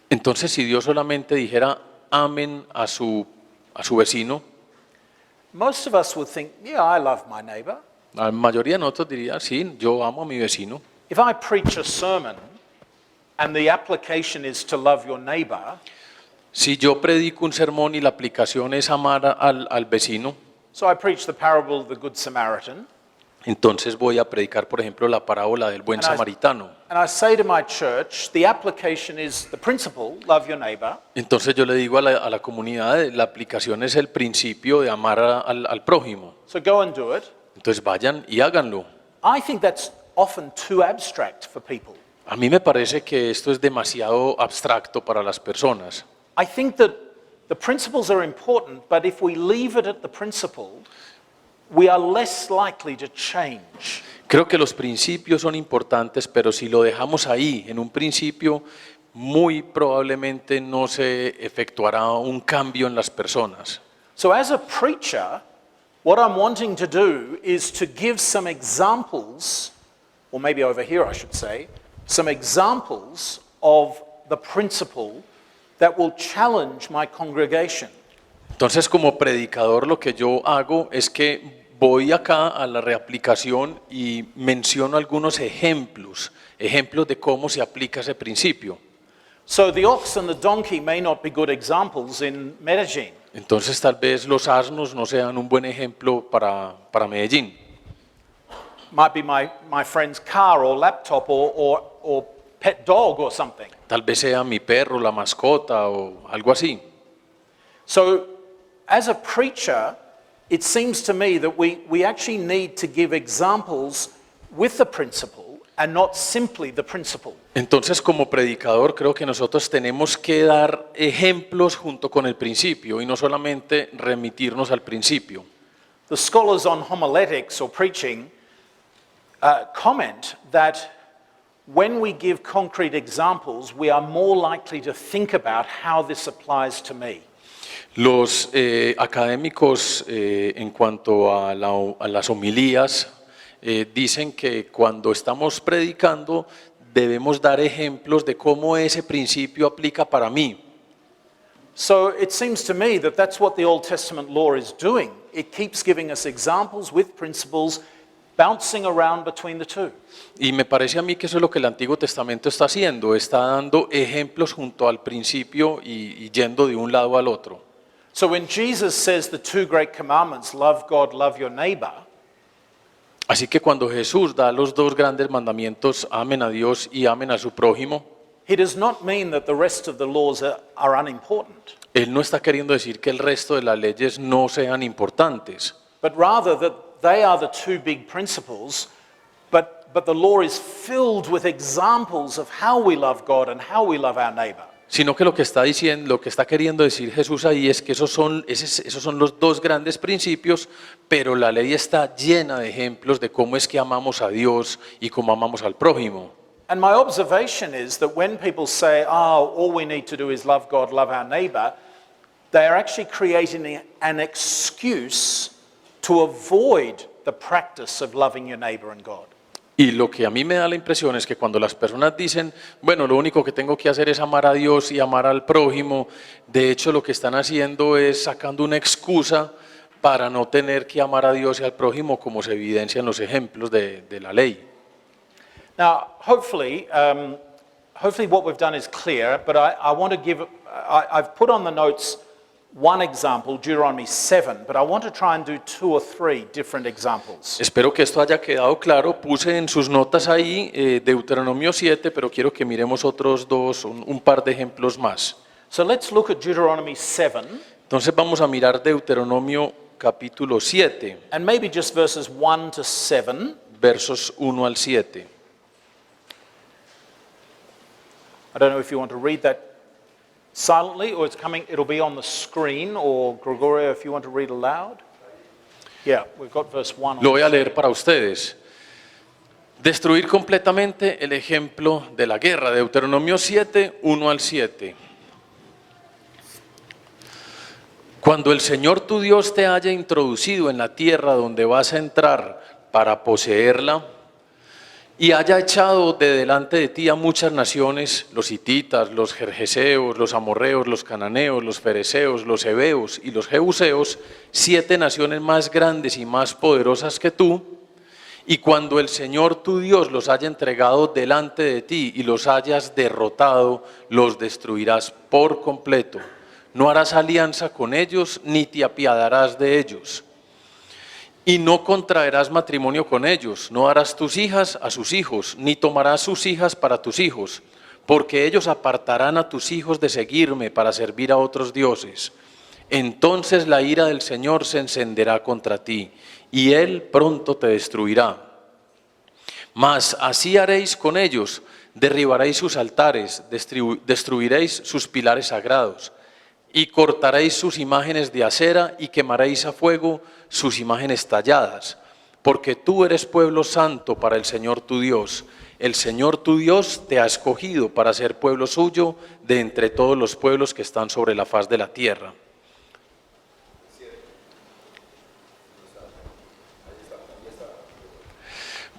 Entonces si Dios solamente dijera amen a su vecino, most of us would think, yeah, I love my neighbor. la mayoría de nosotros diría, sí, yo amo a mi vecino. If I preach a sermon and the application is to love your neighbor, Si yo predico un sermón y la aplicación es amar al vecino, so I preach the parable of the Good Samaritan, entonces voy a predicar, por ejemplo, la parábola del buen samaritano. and I say to my church, the application is the principle, love your neighbor, Entonces yo le digo a la comunidad, la aplicación es el principio de amar al prójimo. so go and do it. Entonces vayan y háganlo. I think that's often too abstract for people. A mí me parece que esto es demasiado abstracto para las personas. I think that the principles are important, but if we leave it at the principle, we are less likely to change. Creo que los principios son importantes, pero si lo dejamos ahí, en un principio, muy probablemente no se efectuará un cambio en las personas. So as a preacher, what I'm wanting to do is to give some examples, or maybe over here I should say, some examples of the principle that will challenge my congregation. Entonces, como predicador, lo que yo hago es que voy acá a la reaplicación y menciono algunos ejemplos de cómo se aplica ese principio. So the ox and the donkey may not be good examples in Medellin. Entonces tal vez los asnos no sean un buen ejemplo para Medellín. Might be my friend's car or laptop or pet dog or something. Tal vez sea mi perro, la mascota o algo así. So as a preacher, it seems to me that we actually need to give examples with the principle and not simply the principle. Entonces, como predicador, creo que nosotros tenemos que dar ejemplos junto con el principio y no solamente remitirnos al principio. The scholars on homiletics or preaching comment that when we give concrete examples, we are more likely to think about how this applies to me. Los académicos en cuanto a las homilías dicen que cuando estamos predicando debemos dar ejemplos de cómo ese principio aplica para mí. So it seems to me that that's what the Old Testament law is doing. It keeps giving us examples with principles bouncing around between the two. Y me parece a mí que eso es lo que el Antiguo Testamento está haciendo, está dando ejemplos junto al principio y yendo de un lado al otro. So when Jesus says the two great commandments, love God, love your neighbor, Así que cuando Jesús da los dos grandes mandamientos, amen a Dios y amen a su prójimo, he does not mean that the rest of the laws are unimportant, Él no está queriendo decir que el resto de las leyes no sean importantes, but rather that they are the two big principles, but the law is filled with examples of how we love God and how we love our neighbor. sino que lo que está diciendo, lo que está queriendo decir Jesús ahí es que esos son los dos grandes principios, pero la ley está llena de ejemplos de cómo es que amamos a Dios y cómo amamos al prójimo. And my observation is that when people say, oh, all we need to do is love God, love our neighbor, they are actually creating an excuse to avoid the practice of loving your neighbor and God. Y lo que a mí me da la impresión es que cuando las personas dicen, bueno, lo único que tengo que hacer es amar a Dios y amar al prójimo, de hecho lo que están haciendo es sacando una excusa para no tener que amar a Dios y al prójimo, como se evidencia en los ejemplos de la ley. Now, hopefully what we've done is clear, but I want to give, I've put on the notes one example, Deuteronomy 7, but I want to try and do 2 or 3 different examples. Espero que esto haya quedado claro. Puse en sus notas ahí Deuteronomio 7, pero quiero que miremos otros dos, un par de ejemplos más. So let's look at Deuteronomy 7, Entonces vamos a mirar Deuteronomio capítulo 7, and maybe just verses 1 to 7. versos 1 al 7. I don't know if you want to read that silently, or it'll be on the screen, or Gregorio, if you want to read aloud. Yeah, we've got verse 1. Lo voy a leer para ustedes. Destruir completamente el ejemplo de la guerra. Deuteronomio 7, 1 al 7. Cuando el Señor tu Dios te haya introducido en la tierra donde vas a entrar para poseerla, y haya echado de delante de ti a muchas naciones, los hititas, los gergeseos, los amorreos, los cananeos, los fereceos, los heveos y los jebuseos, 7 naciones más grandes y más poderosas que tú, y cuando el Señor tu Dios los haya entregado delante de ti y los hayas derrotado, los destruirás por completo. No harás alianza con ellos ni te apiadarás de ellos. Y no contraerás matrimonio con ellos, no harás tus hijas a sus hijos, ni tomarás sus hijas para tus hijos, porque ellos apartarán a tus hijos de seguirme para servir a otros dioses. Entonces la ira del Señor se encenderá contra ti, y Él pronto te destruirá. Mas así haréis con ellos, derribaréis sus altares, destruiréis sus pilares sagrados, y cortaréis sus imágenes de acera y quemaréis a fuego sus imágenes talladas, porque tú eres pueblo santo para el Señor tu Dios. El Señor tu Dios te ha escogido para ser pueblo suyo de entre todos los pueblos que están sobre la faz de la tierra.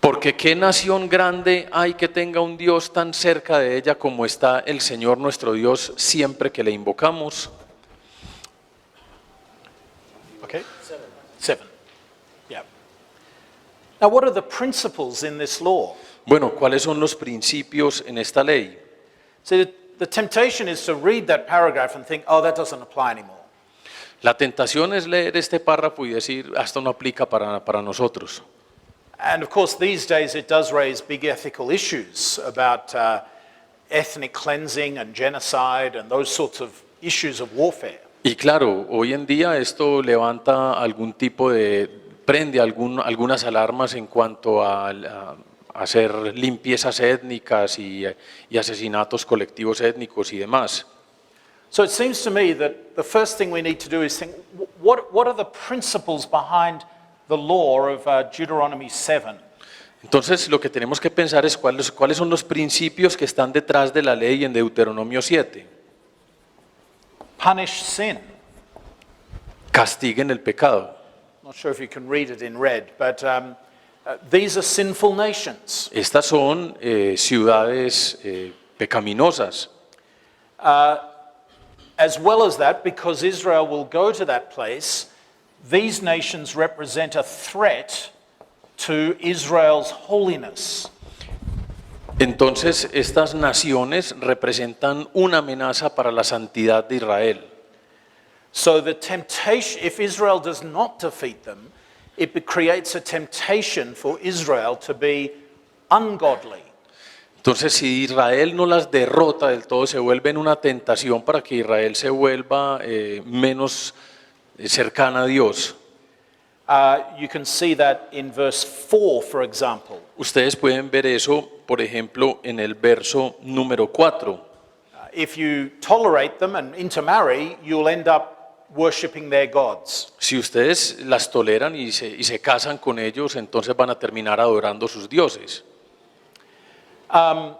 Porque qué nación grande hay que tenga un Dios tan cerca de ella como está el Señor nuestro Dios siempre que le invocamos. Okay? 7. Yeah. Now, what are the principles in this law? Bueno, ¿cuáles son los principios en esta ley? See, the temptation is to read that paragraph and think, oh, that doesn't apply anymore. La tentación es leer este párrafo y decir, esto no aplica para nosotros. And of course, these days it does raise big ethical issues about ethnic cleansing and genocide and those sorts of issues of warfare. Y claro, hoy en día esto levanta algún tipo prende algunas alarmas en cuanto a hacer limpiezas étnicas y asesinatos colectivos étnicos y demás. So it seems to me that the first thing we need to do is think, what are the principles behind the law of Deuteronomy 7? Entonces lo que tenemos que pensar es cuáles son los principios que están detrás de la ley en Deuteronomio 7. Punish sin. Castiguen el pecado. Not sure if you can read it in red, but these are sinful nations. Estas son ciudades pecaminosas. As well as that, because Israel will go to that place, these nations represent a threat to Israel's holiness. Entonces, estas naciones representan una amenaza para la santidad de Israel. So the temptation, if Israel does not defeat them, it creates a temptation for Israel to be ungodly. Entonces, si Israel no las derrota del todo, se vuelve en una tentación para que Israel se vuelva menos cercana a Dios. You can see that in verse 4, for example. Ustedes pueden ver eso, por ejemplo, en el verso número 4. If you tolerate them and intermarry, you'll end up worshiping their gods. Si ustedes las toleran y se casan con ellos, entonces van a terminar adorando sus dioses. I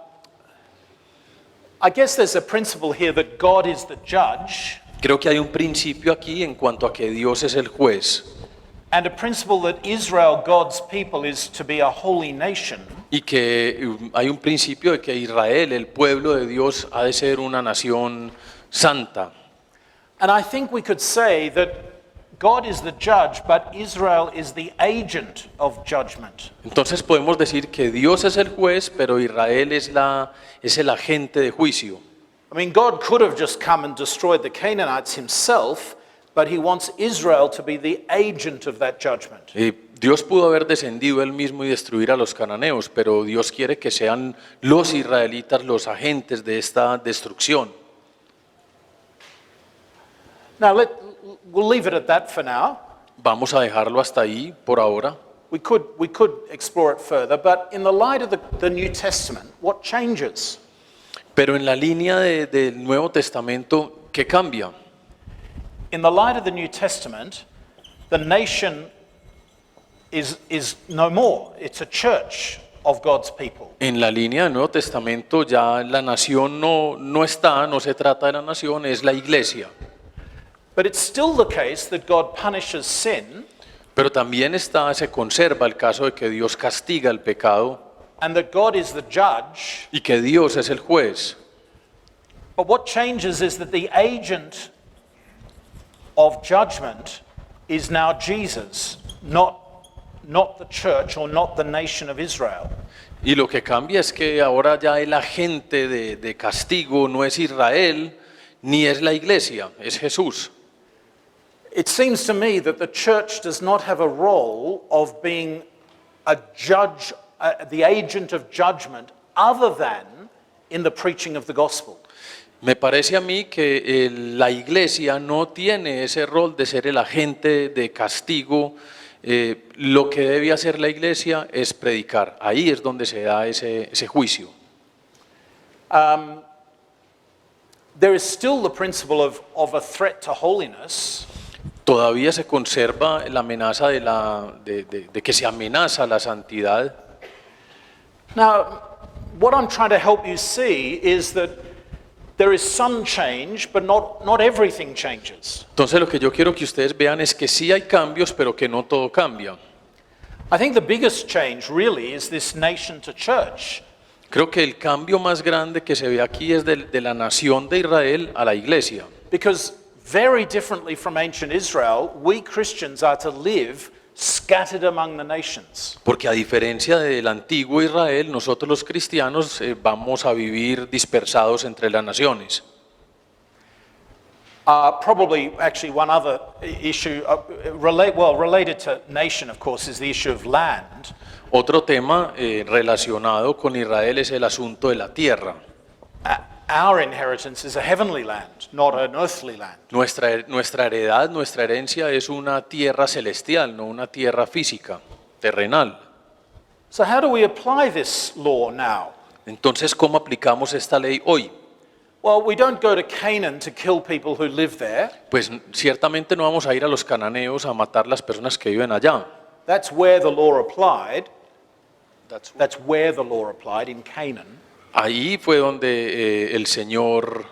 guess there's a principle here that God is the judge, Creo que hay un principio aquí en cuanto a que Dios es el juez and a principle that Israel, God's people, is to be a holy nation. y que hay un principio de que Israel, el pueblo de Dios, ha de ser una nación santa. And I think we could say that God is the judge, but Israel is the agent of judgment. Entonces podemos decir que Dios es el juez, pero Israel es el agente de juicio. I mean, God could have just come and destroyed the Canaanites himself, but he wants Israel to be the agent of that judgment. Dios pudo haber descendido él mismo y destruir a los cananeos, pero Dios quiere que sean los israelitas los agentes de esta destrucción. Now, we'll leave it at that for now. Vamos a dejarlo hasta ahí por ahora. We could explore it further, but in the light of the New Testament, what changes? Pero en la línea del Nuevo Testamento, ¿qué cambia? In the light of the New Testament, the nation is no more. It's a church of God's people. En la línea del Nuevo Testamento ya la nación no está, no se trata de la nación, es la iglesia. But it's still the case that God punishes sin, Pero también se conserva el caso de que Dios castiga el pecado and that God is the judge. y que Dios es el juez. But what changes is that the agent of judgment is now Jesus, not the church or not the nation of Israel. Y lo que cambia es que ahora ya el agente de castigo no es Israel ni es la iglesia, es Jesús. It seems to me that the church does not have a role of being a judge, the agent of judgment, other than in the preaching of the gospel. Me parece a mí que la iglesia no tiene ese rol de ser el agente de castigo. Lo que debe hacer la iglesia es predicar. Ahí es donde se da ese juicio. There is still the principle of a threat to holiness. Todavía se conserva la amenaza de que se amenaza la santidad. Now, what I'm trying to help you see is that there is some change, but not everything changes. Entonces lo que yo quiero que ustedes vean es que sí hay cambios, pero que no todo cambia. I think the biggest change really is this nation to church. Creo que el cambio más grande que se ve aquí es de la nación de Israel a la iglesia. Because very differently from ancient Israel, we Christians are to live scattered among the nations. Porque a diferencia del antiguo Israel, nosotros los cristianos vamos a vivir dispersados entre las naciones. Probably, actually, one other issue, related to nation, of course, is the issue of land. Otro tema relacionado con Israel es el asunto de la tierra. Our inheritance is a heavenly land, not an earthly land. Nuestra heredad, nuestra herencia es una tierra celestial, no una tierra física, terrenal. So how do we apply this law now? Entonces, ¿cómo aplicamos esta ley hoy? Well, we don't go to Canaan to kill people who live there. Pues ciertamente no vamos a ir a los cananeos a matar las personas que viven allá. That's where the law applied. That's where the law applied, in Canaan. Ahí fue donde el Señor,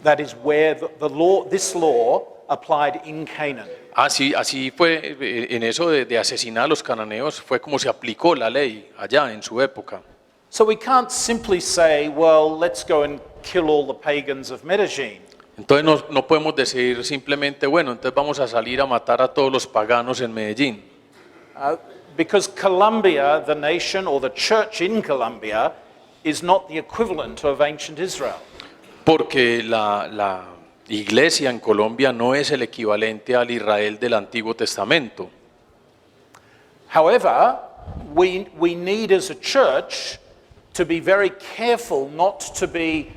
That is where the law, this law applied in Canaan. así fue en eso de asesinar a los cananeos, fue como se aplicó la ley allá en su época. So we can't simply say, well, let's go and kill all the pagans of Medellin. Entonces no podemos decir simplemente, bueno, entonces vamos a salir a matar a todos los paganos en Medellín. Because Colombia, the nation or the church in Colombia, is not the equivalent of ancient Israel. Porque la iglesia en Colombia no es el equivalente al Israel del Antiguo Testamento. However, we need as a church to be very careful not to be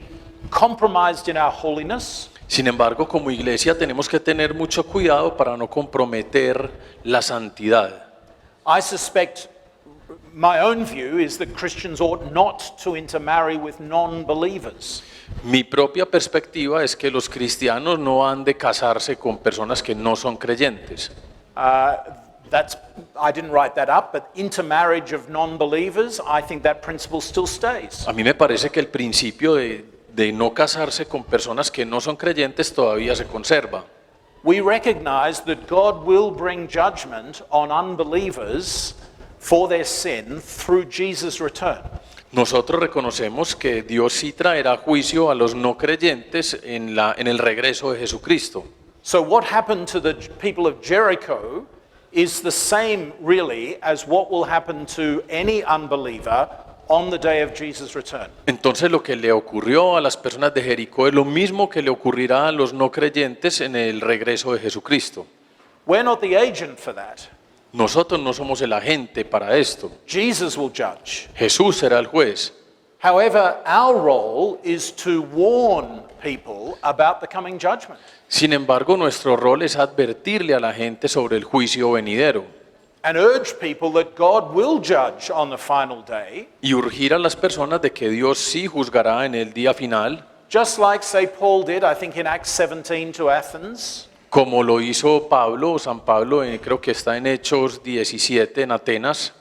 compromised in our holiness. Sin embargo, como iglesia tenemos que tener mucho cuidado para no comprometer la santidad. I suspect my own view is that Christians ought not to intermarry with non-believers. Mi propia perspectiva es que los cristianos no han de casarse con personas que no son creyentes. I didn't write that up, but intermarriage of non-believers, I think that principle still stays. A mí me parece que el principio de no casarse con personas que no son creyentes todavía se conserva. We recognize that God will bring judgment on unbelievers for their sin through Jesus' return. Nosotros reconocemos que Dios sí traerá juicio a los no creyentes en el regreso de Jesucristo. So what happened to the people of Jericho is the same really as what will happen to any unbeliever on the day of Jesus' return. Entonces lo que le ocurrió a las personas de Jericó es lo mismo que le ocurrirá a los no creyentes en el regreso de Jesucristo. We're not the agent for that. Nosotros no somos el agente para esto. Jesus will judge. Jesús será el juez. However, our role is to warn people about the coming judgment. Sin embargo, nuestro rol es advertirle a la gente sobre el juicio venidero And urge people that God will judge on the final day, y urgir a las personas de que Dios sí juzgará en el día final, just like, say, Paul did, I think, in Acts 17 to Athens. como lo hizo Pablo, San Pablo, creo que está en Hechos 17 en Atenas.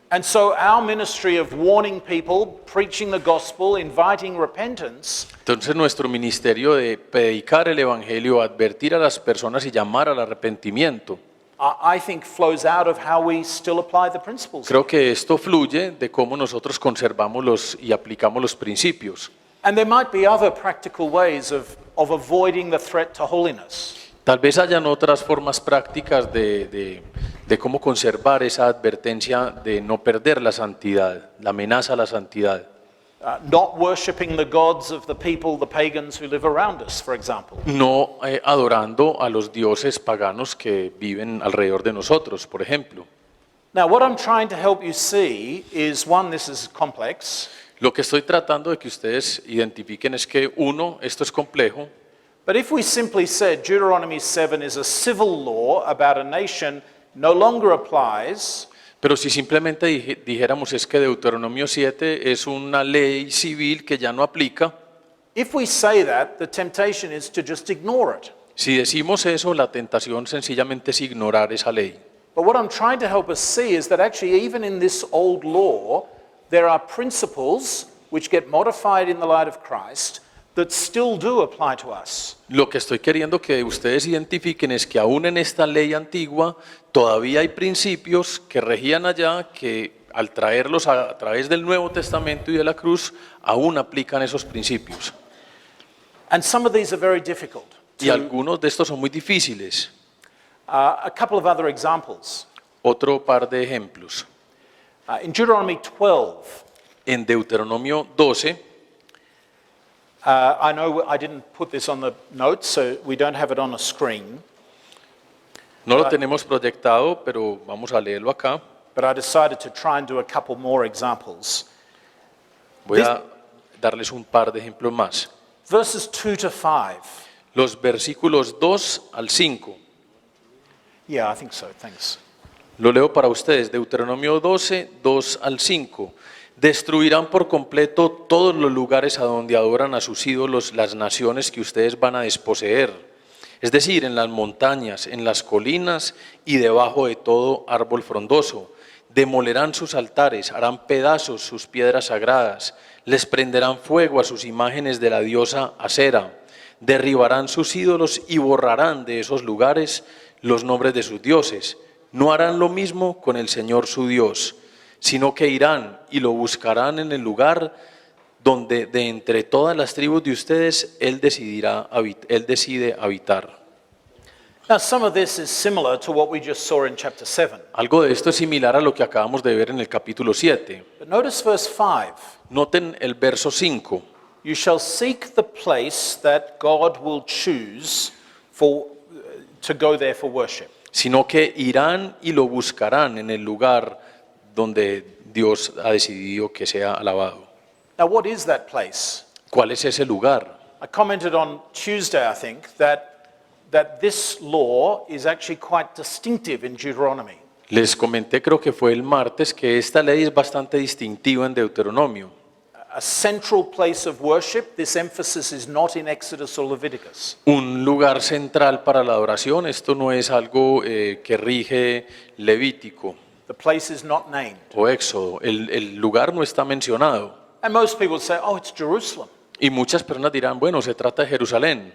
And so our ministry of warning people, preaching the gospel, inviting repentance, Entonces nuestro ministerio de predicar el evangelio, advertir a las personas y llamar al arrepentimiento, I think flows out of how we still apply the principles. creo que esto fluye de cómo nosotros conservamos y aplicamos los principios. And there might be other practical ways of avoiding the threat to holiness. Tal vez hayan otras formas prácticas de cómo conservar esa advertencia de no perder la santidad, la amenaza a la santidad. Not worshipping the gods of the people, the pagans who live around us, for example. No adorando a los dioses paganos que viven alrededor de nosotros, por ejemplo. Now, what I'm trying to help you see is, one, this is complex, Lo que estoy tratando de que ustedes identifiquen es que, uno, esto es complejo, but if we simply said Deuteronomy 7 is a civil law about a nation, no longer applies, pero si simplemente dijéramos es que Deuteronomio 7 es una ley civil que ya no aplica, if we say that, the temptation is to just ignore it. si decimos eso, la tentación sencillamente es ignorar esa ley. But what I'm trying to help us see is that actually even in this old law, there are principles which get modified in the light of Christ that still do apply to us. Lo que estoy queriendo que ustedes identifiquen es que aún en esta ley antigua todavía hay principios que regían allá que al traerlos a través del Nuevo Testamento y de la cruz aún aplican esos principios. And some of these are very difficult. Y algunos de estos son muy difíciles. A couple of other examples. Otro par de ejemplos. In Deuteronomy 12, En Deuteronomio 12, I know I didn't put this on the notes, so we don't have it on a screen, no lo tenemos proyectado, pero vamos a leerlo acá. but I decided to try and do a couple more examples. Voy a darles un par de ejemplos más. Verses 2 to 5. Los versículos 2 al 5. Yeah, I think so, thanks. Lo leo para ustedes, Deuteronomio 12, 2 al 5. Destruirán por completo todos los lugares a donde adoran a sus ídolos las naciones que ustedes van a desposeer, es decir, en las montañas, en las colinas y debajo de todo árbol frondoso. Demolerán sus altares, harán pedazos sus piedras sagradas, les prenderán fuego a sus imágenes de la diosa Asera, derribarán sus ídolos y borrarán de esos lugares los nombres de sus dioses. No harán lo mismo con el Señor su Dios, sino que irán y lo buscarán en el lugar donde de entre todas las tribus de ustedes Él decide habitar. Now, some of this is similar to what we just saw in chapter 7. Algo de esto es similar a lo que acabamos de ver en el capítulo 7. But notice verse 5. Noten el verso 5. You shall seek the place that God will choose to go there for worship. Sino que irán y lo buscarán en el lugar donde Dios ha decidido que sea alabado. Now, what is that place? ¿Cuál es ese lugar? I commented on Tuesday, I think, that this law is actually quite distinctive in Deuteronomy. Les comenté, creo que fue el martes, que esta ley es bastante distintiva en Deuteronomio. A central place of worship, this emphasis is not in Exodus or Leviticus. Un lugar central para la adoración, esto no es algo que rige Levítico The place is not named. o Éxodo, el lugar no está mencionado. And most people say, oh, it's Jerusalem. Y muchas personas dirán, bueno, se trata de Jerusalén,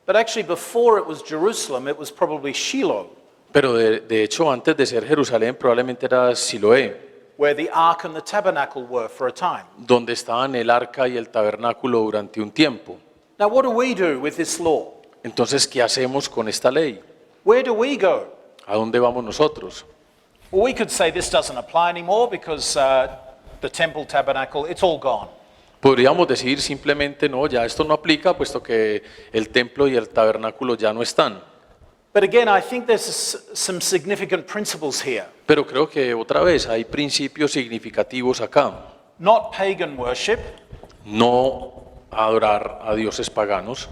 But actually, before it was Jerusalem, it was probably Shiloh, pero de hecho antes de ser Jerusalén probablemente era Siloé, where the ark and the tabernacle were for a time. donde estaban el arca y el tabernáculo durante un tiempo. Now, what do we do with this law? Entonces, ¿qué hacemos con esta ley? Where do we go? ¿A dónde vamos nosotros? Well, we could say this doesn't apply anymore because the temple tabernacle, it's all gone. Podríamos decir simplemente, no, ya esto no aplica, puesto que el templo y el tabernáculo ya no están. But again, I think there's some significant principles here. Pero creo que otra vez hay principios significativos acá. Not pagan worship, No adorar a dioses paganos.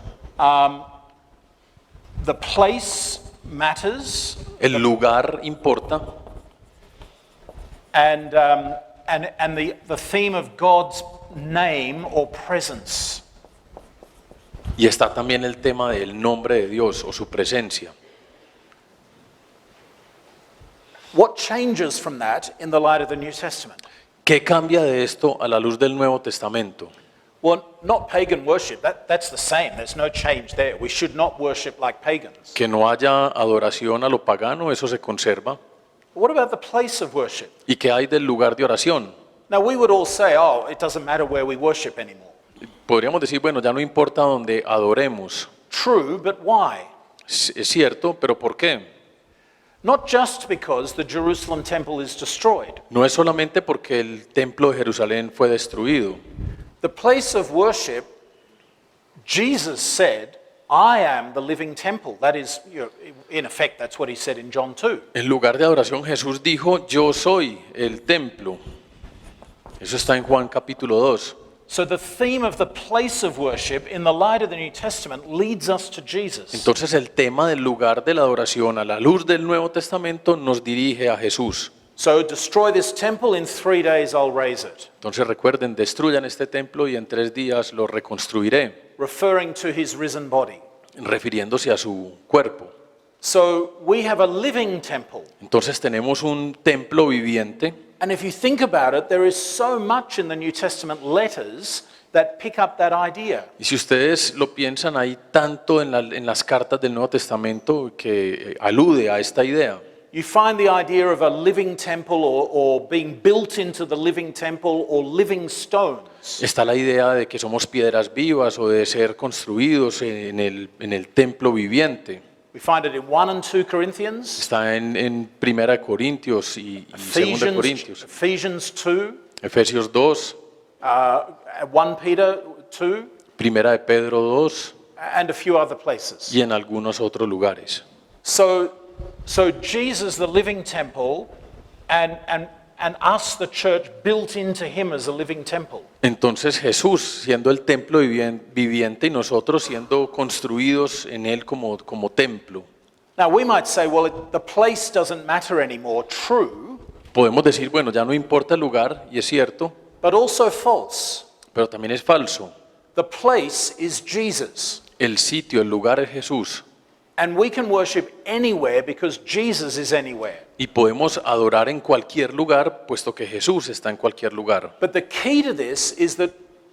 the place matters, El lugar importa. and the theme of God's name or presence. Y está también el tema del nombre de Dios o su presencia. What changes from that in the light of the New Testament? ¿Qué cambia de esto a la luz del Nuevo Testamento? Well, not pagan worship, that's the same. There's no change there. We should not worship like pagans. Que no haya adoración a lo pagano, eso se conserva. What about the place of worship? ¿Y qué hay del lugar de oración? Now, we would all say, oh, it doesn't matter where we worship anymore. Podríamos decir, bueno, ya no importa donde adoremos. True, but why? Es cierto, pero ¿por qué? Not just because the Jerusalem temple is destroyed. No es solamente porque el templo de Jerusalén fue destruido. The place of worship, Jesus said, I am the living temple. That is, in effect, that's what he said in John 2. En lugar de adoración, Jesús dijo, yo soy el templo. Eso está en Juan capítulo 2. So the theme of the place of worship in the light of the New Testament leads us to Jesus. Entonces el tema del lugar de la adoración a la luz del Nuevo Testamento nos dirige a Jesús. So destroy this temple, in 3 days I'll raise it. Entonces recuerden, destruyan este templo y en 3 días lo reconstruiré, Referring to his risen body. refiriéndose a su cuerpo. So we have a living temple. Entonces tenemos un templo viviente. And if you think about it, there is so much in the New Testament letters that pick up that idea. Y si ustedes lo piensan, hay tanto en las cartas del Nuevo Testamento que alude a esta idea. You find the idea of a living temple or being built into the living temple or living stones. Está la idea de que somos piedras vivas o de ser construidos en el templo viviente. We find it in 1 and 2 Corinthians, Está en Primera de Corintios y Segunda de Corintios. Ephesians 2, Efesios 2, 1 Peter 2, Primera de Pedro 2 and a few other places. y en algunos otros lugares. So Jesus, the living temple, and us, the church, built into him as a living temple. Entonces Jesús siendo el templo viviente y nosotros siendo construidos en él como templo. Now we might say, well, the place doesn't matter anymore. True, Podemos decir, bueno, ya no importa el lugar, y es cierto, but also false. pero también es falso. The place is Jesus. El sitio, el lugar es Jesús. And we can worship anywhere because Jesus is anywhere. Y podemos adorar en cualquier lugar, puesto que Jesús está en cualquier lugar. But the key to this is that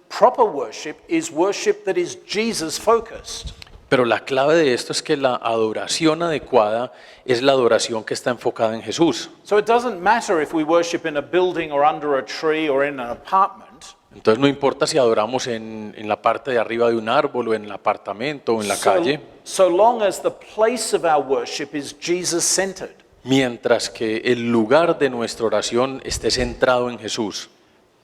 proper worship is worship that is Jesus focused. Pero la clave de esto es que la adoración adecuada es la adoración que está enfocada en Jesús. So it doesn't matter if we worship in a building or under a tree or in an apartment. Entonces no importa si adoramos en la parte de arriba de un árbol o en el apartamento o en la calle, So long as the place of our worship is Jesus-centered. mientras que el lugar de nuestra oración esté centrado en Jesús.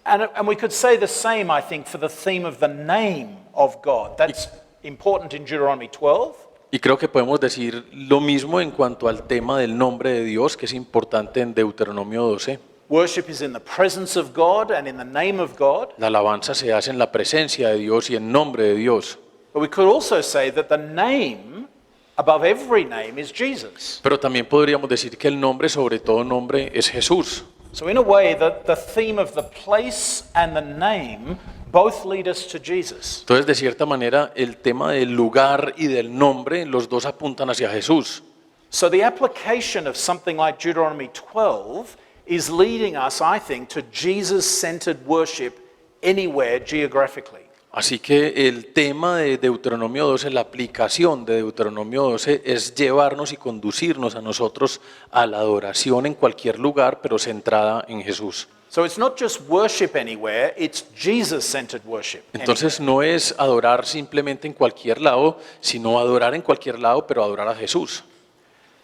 And we could say the same, I think, for the theme of the name of God. That's important in Deuteronomy 12. Y creo que podemos decir lo mismo en cuanto al tema del nombre de Dios, que es importante en Deuteronomio 12. Worship is in the presence of God and in the name of God. La alabanza se hace en la presencia de Dios y en nombre de Dios. But we could also say that the name above every name is Jesus. Pero también podríamos decir que el nombre, sobre todo nombre, es Jesús. So in a way, the theme of the place and the name both lead us to Jesus. Entonces, de cierta manera, el tema del lugar y del nombre, los dos apuntan hacia Jesús. So the application of something like Deuteronomy 12 is leading us, I think, to Jesus-centered worship anywhere geographically. Así que el tema de Deuteronomio 12, la aplicación de Deuteronomio 12 es llevarnos y conducirnos a nosotros a la adoración en cualquier lugar, pero centrada en Jesús. So it's not just worship anywhere, it's Jesus-centered worship. Entonces no es adorar simplemente en cualquier lado, sino adorar en cualquier lado, pero adorar a Jesús.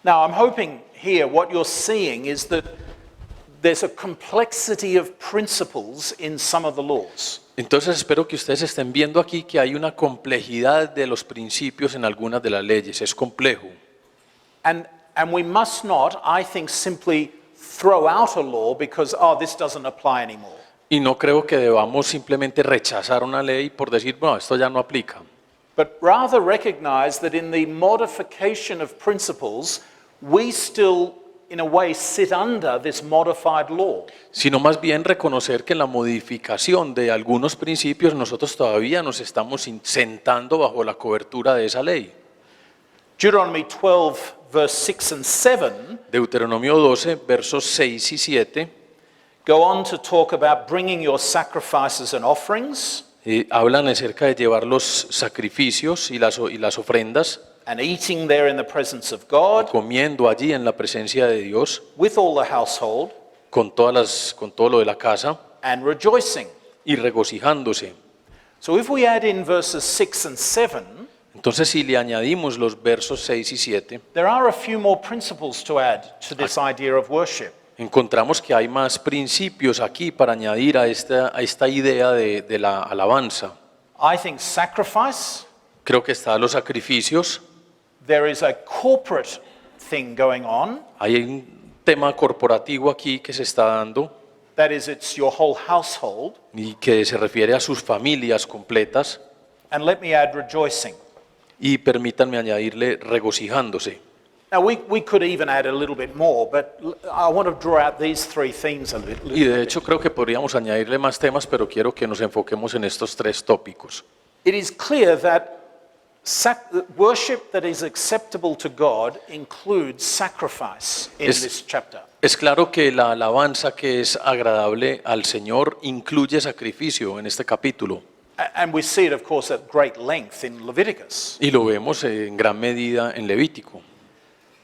Now, I'm hoping here what you're seeing is that there's a complexity of principles in some of the laws. Entonces espero que ustedes estén viendo aquí que hay una complejidad de los principios en algunas de las leyes, es complejo. And we must not, I think, simply throw out a law because, this doesn't apply anymore. Y no creo que debamos simplemente rechazar una ley por decir, bueno, esto ya no aplica. But rather recognize that in the modification of principles, we still, in a way, sit under this modified law. Sino más bien reconocer que en la modificación de algunos principios nosotros todavía nos estamos sentando bajo la cobertura de esa ley. Deuteronomy 12, verse 6 and 7, Deuteronomio 12, versos 6 y 7, go on to talk about bringing your sacrifices and offerings hablan acerca de llevar los sacrificios y las ofrendas, and eating there in the presence of God comiendo allí en la presencia de Dios, with all the household con todo lo de la casa and rejoicing. y regocijándose. So if we add in verses 6 and 7, Entonces, si le añadimos los versos 6 y 7, there are a few more principles to add to this idea of worship. encontramos que hay más principios aquí para añadir a esta idea de la alabanza. I think sacrifice, Creo que están los sacrificios, there is a corporate thing going on, hay un tema corporativo aquí que se está dando that is, it's your whole household, y que se refiere a sus familias completas, and let me add rejoicing. y permítanme añadirle regocijándose. Now, we could even add a little bit more, but I want to draw out these three themes a little Y de bit. hecho creo que podríamos añadirle más temas, pero quiero que nos enfoquemos en estos tres tópicos. It is clear that worship that is acceptable to God includes sacrifice in this chapter. Es claro que la alabanza que es agradable al Señor incluye sacrificio en este capítulo. And we see it, of course, at great length in Leviticus. Y lo vemos en gran medida en Levítico.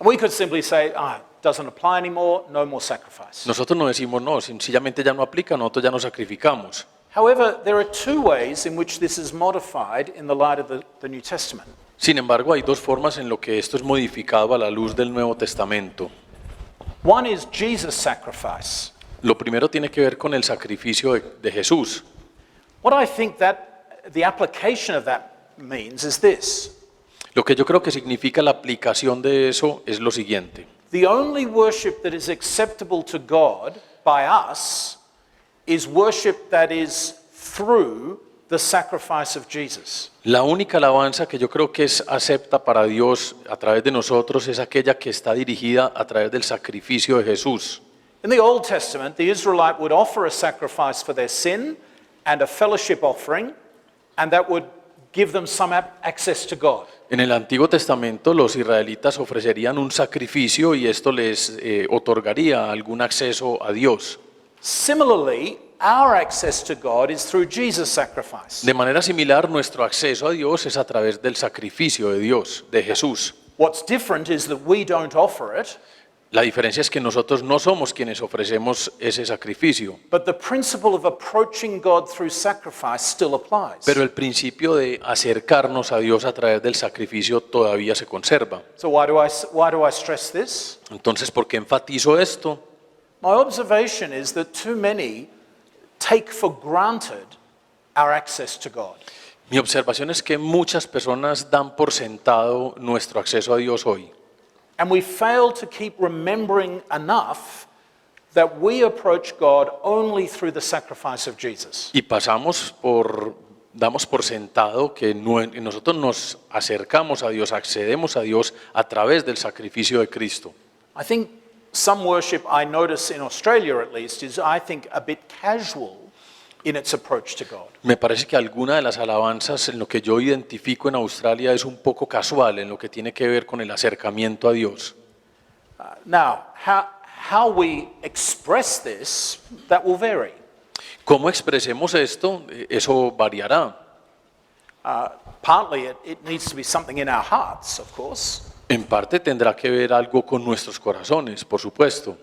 And we could simply say, it doesn't apply anymore, no more sacrifice. Nosotros no decimos no, sencillamente ya no aplica, nosotros ya no sacrificamos. However, there are two ways in which this is modified in the light of the New Testament. Sin embargo, hay dos formas en lo que esto es modificado a la luz del Nuevo Testamento. One is Jesus' sacrifice. Lo primero tiene que ver con el sacrificio de Jesús. What I think that the application of that means is this. Lo que yo creo que significa la aplicación de eso es lo siguiente. The only worship that is acceptable to God by us is worship that is through the sacrifice of Jesus. La única alabanza que yo creo que es acepta para Dios a través de nosotros es aquella que está dirigida a través del sacrificio de Jesús. In the Old Testament, the Israelite would offer a sacrifice for their sin and a fellowship offering, and that would give them some access to God. En el Antiguo Testamento los israelitas ofrecerían un sacrificio y esto les otorgaría algún acceso a Dios. Similarly, our access to God is through Jesus' sacrifice. De manera similar, nuestro acceso a Dios es a través del sacrificio de Dios, de Jesús. What's different is that we don't offer it, La diferencia es que nosotros no somos quienes ofrecemos ese sacrificio, but the principle of approaching God through sacrifice still applies. pero el principio de acercarnos a Dios a través del sacrificio todavía se conserva. So why do I stress this? Entonces, ¿por qué enfatizo esto? My observation is that too many take for granted our access to God. Mi observación es que muchas personas dan por sentado nuestro acceso a Dios hoy. And we fail to keep remembering enough that we approach God only through the sacrifice of Jesus. Y damos por sentado que nosotros nos acercamos a Dios, accedemos a Dios a través del sacrificio de Cristo. I think some worship I notice in Australia at least is, I think, a bit casual in its approach to God. Me parece que alguna de las alabanzas en lo que yo identifico en Australia es un poco casual en lo que tiene que ver con el acercamiento a Dios. Now, how we express this, that will vary. ¿Cómo expresemos esto? Eso variará. Partly it needs to be something in our hearts, of course. En parte tendrá que ver algo con nuestros corazones, por supuesto.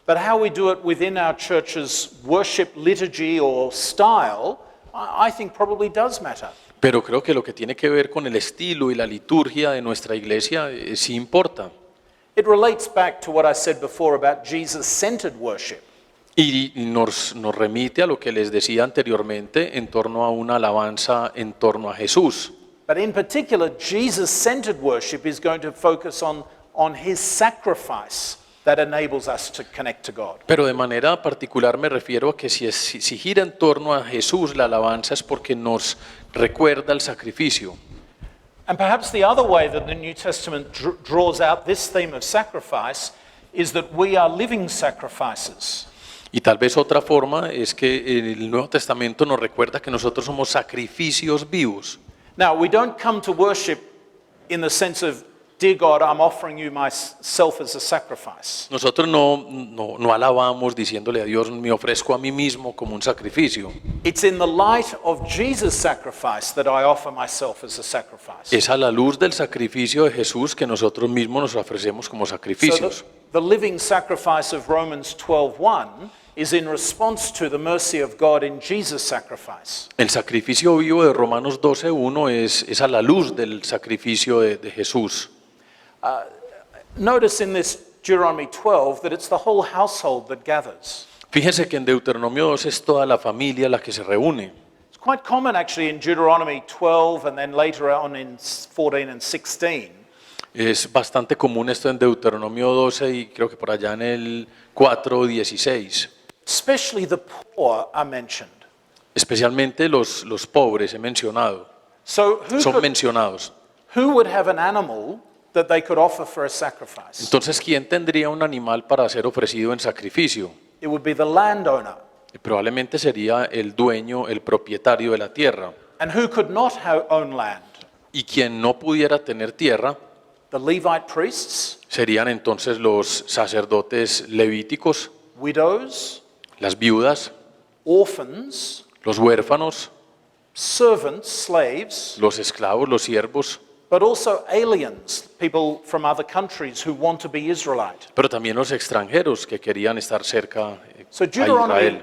But how we do it within our church's worship liturgy or style, I think probably does matter. Pero creo que lo que tiene que ver con el estilo y la liturgia de nuestra iglesia sí importa. It relates back to what I said before about Jesus-centered worship. Y nos remite a lo que les decía anteriormente en torno a una alabanza en torno a Jesús. But in particular, Jesus-centered worship is going to focus on his sacrifice that enables us to connect to God. Pero de manera particular me refiero a que si gira en torno a Jesús la alabanza es porque nos recuerda el sacrificio. And perhaps the other way that the New Testament draws out this theme of sacrifice is that we are living sacrifices. Y tal vez otra forma es que el Nuevo Testamento nos recuerda que nosotros somos sacrificios vivos. Now, we don't come to worship in the sense of, dear God, I'm offering you myself as a sacrifice. Nosotros no alabamos diciéndole a Dios, me ofrezco a mí mismo como un sacrificio. It's in the light of Jesus' sacrifice that I offer myself as a sacrifice. Es a la luz del sacrificio de Jesús que nosotros mismos nos ofrecemos como So sacrificios. the living sacrifice of Romans 12:1 is in response to the mercy of God in Jesus' sacrifice. El sacrificio vivo de Romanos 12:1 es a la luz del sacrificio de Jesús. Notice in this Deuteronomy 12 that it's the whole household that gathers. Fíjense que en Deuteronomio 2 es toda la familia la que se reúne. It's quite common actually in Deuteronomy 12 and then later on in 14 and 16. Es bastante común esto en Deuteronomio 12 y creo que por allá en el 4:16. Especially the poor are mentioned. Especialmente los pobres he mencionado, So son mencionados. who would have an animal that they could offer for a sacrifice? Entonces, ¿quién tendría un animal para ser ofrecido en sacrificio? It would be the landowner. Probablemente sería el dueño, el propietario de la tierra. And who could not own land? Y quien no pudiera tener tierra The Levite priests, serían entonces los sacerdotes levíticos, widows, las viudas, orphans, los huérfanos, servants, slaves, los esclavos, los siervos, but also aliens, people from other countries who want to be Israelite. pero también los extranjeros que querían estar cerca So a Deuteronomy, Israel.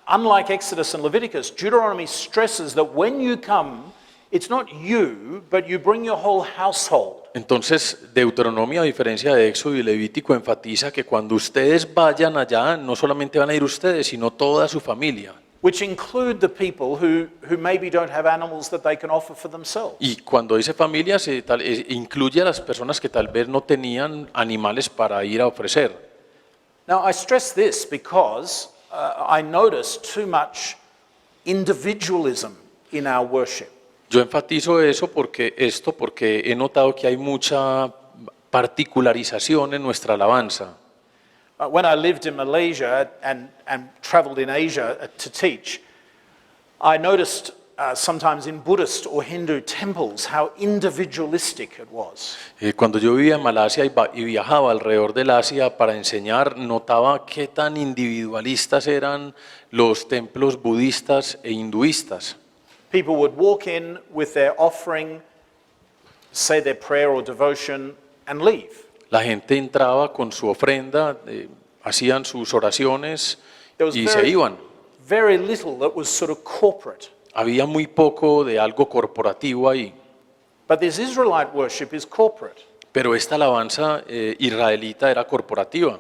unlike Exodus and Leviticus, Deuteronomy stresses that when you come it's not you, but you bring your whole household. Entonces, Deuteronomio, a diferencia de Éxodo y Levítico, enfatiza que cuando ustedes vayan allá, no solamente van a ir ustedes, sino toda su familia. Which include the people who maybe don't have animals that they can offer for themselves. Y cuando dice familia, incluye a las personas que tal vez no tenían animales para ir a ofrecer. Now, I stress this because I notice too much individualism in our worship. Yo enfatizo eso porque he notado que hay mucha particularización en nuestra alabanza. When I lived in Malaysia and traveled in Asia to teach, I noticed sometimes in Buddhist or Hindu temples how individualistic it was. Cuando yo vivía en Malasia y viajaba alrededor del Asia para enseñar, notaba qué tan individualistas eran los templos budistas e hinduistas. People would walk in with their offering, say their prayer or devotion, and leave. La gente entraba con su ofrenda, hacían sus oraciones y se iban. Very little that was sort of corporate. Había muy poco de algo corporativo ahí. But this Israelite worship is corporate. Pero esta alabanza israelita era corporativa.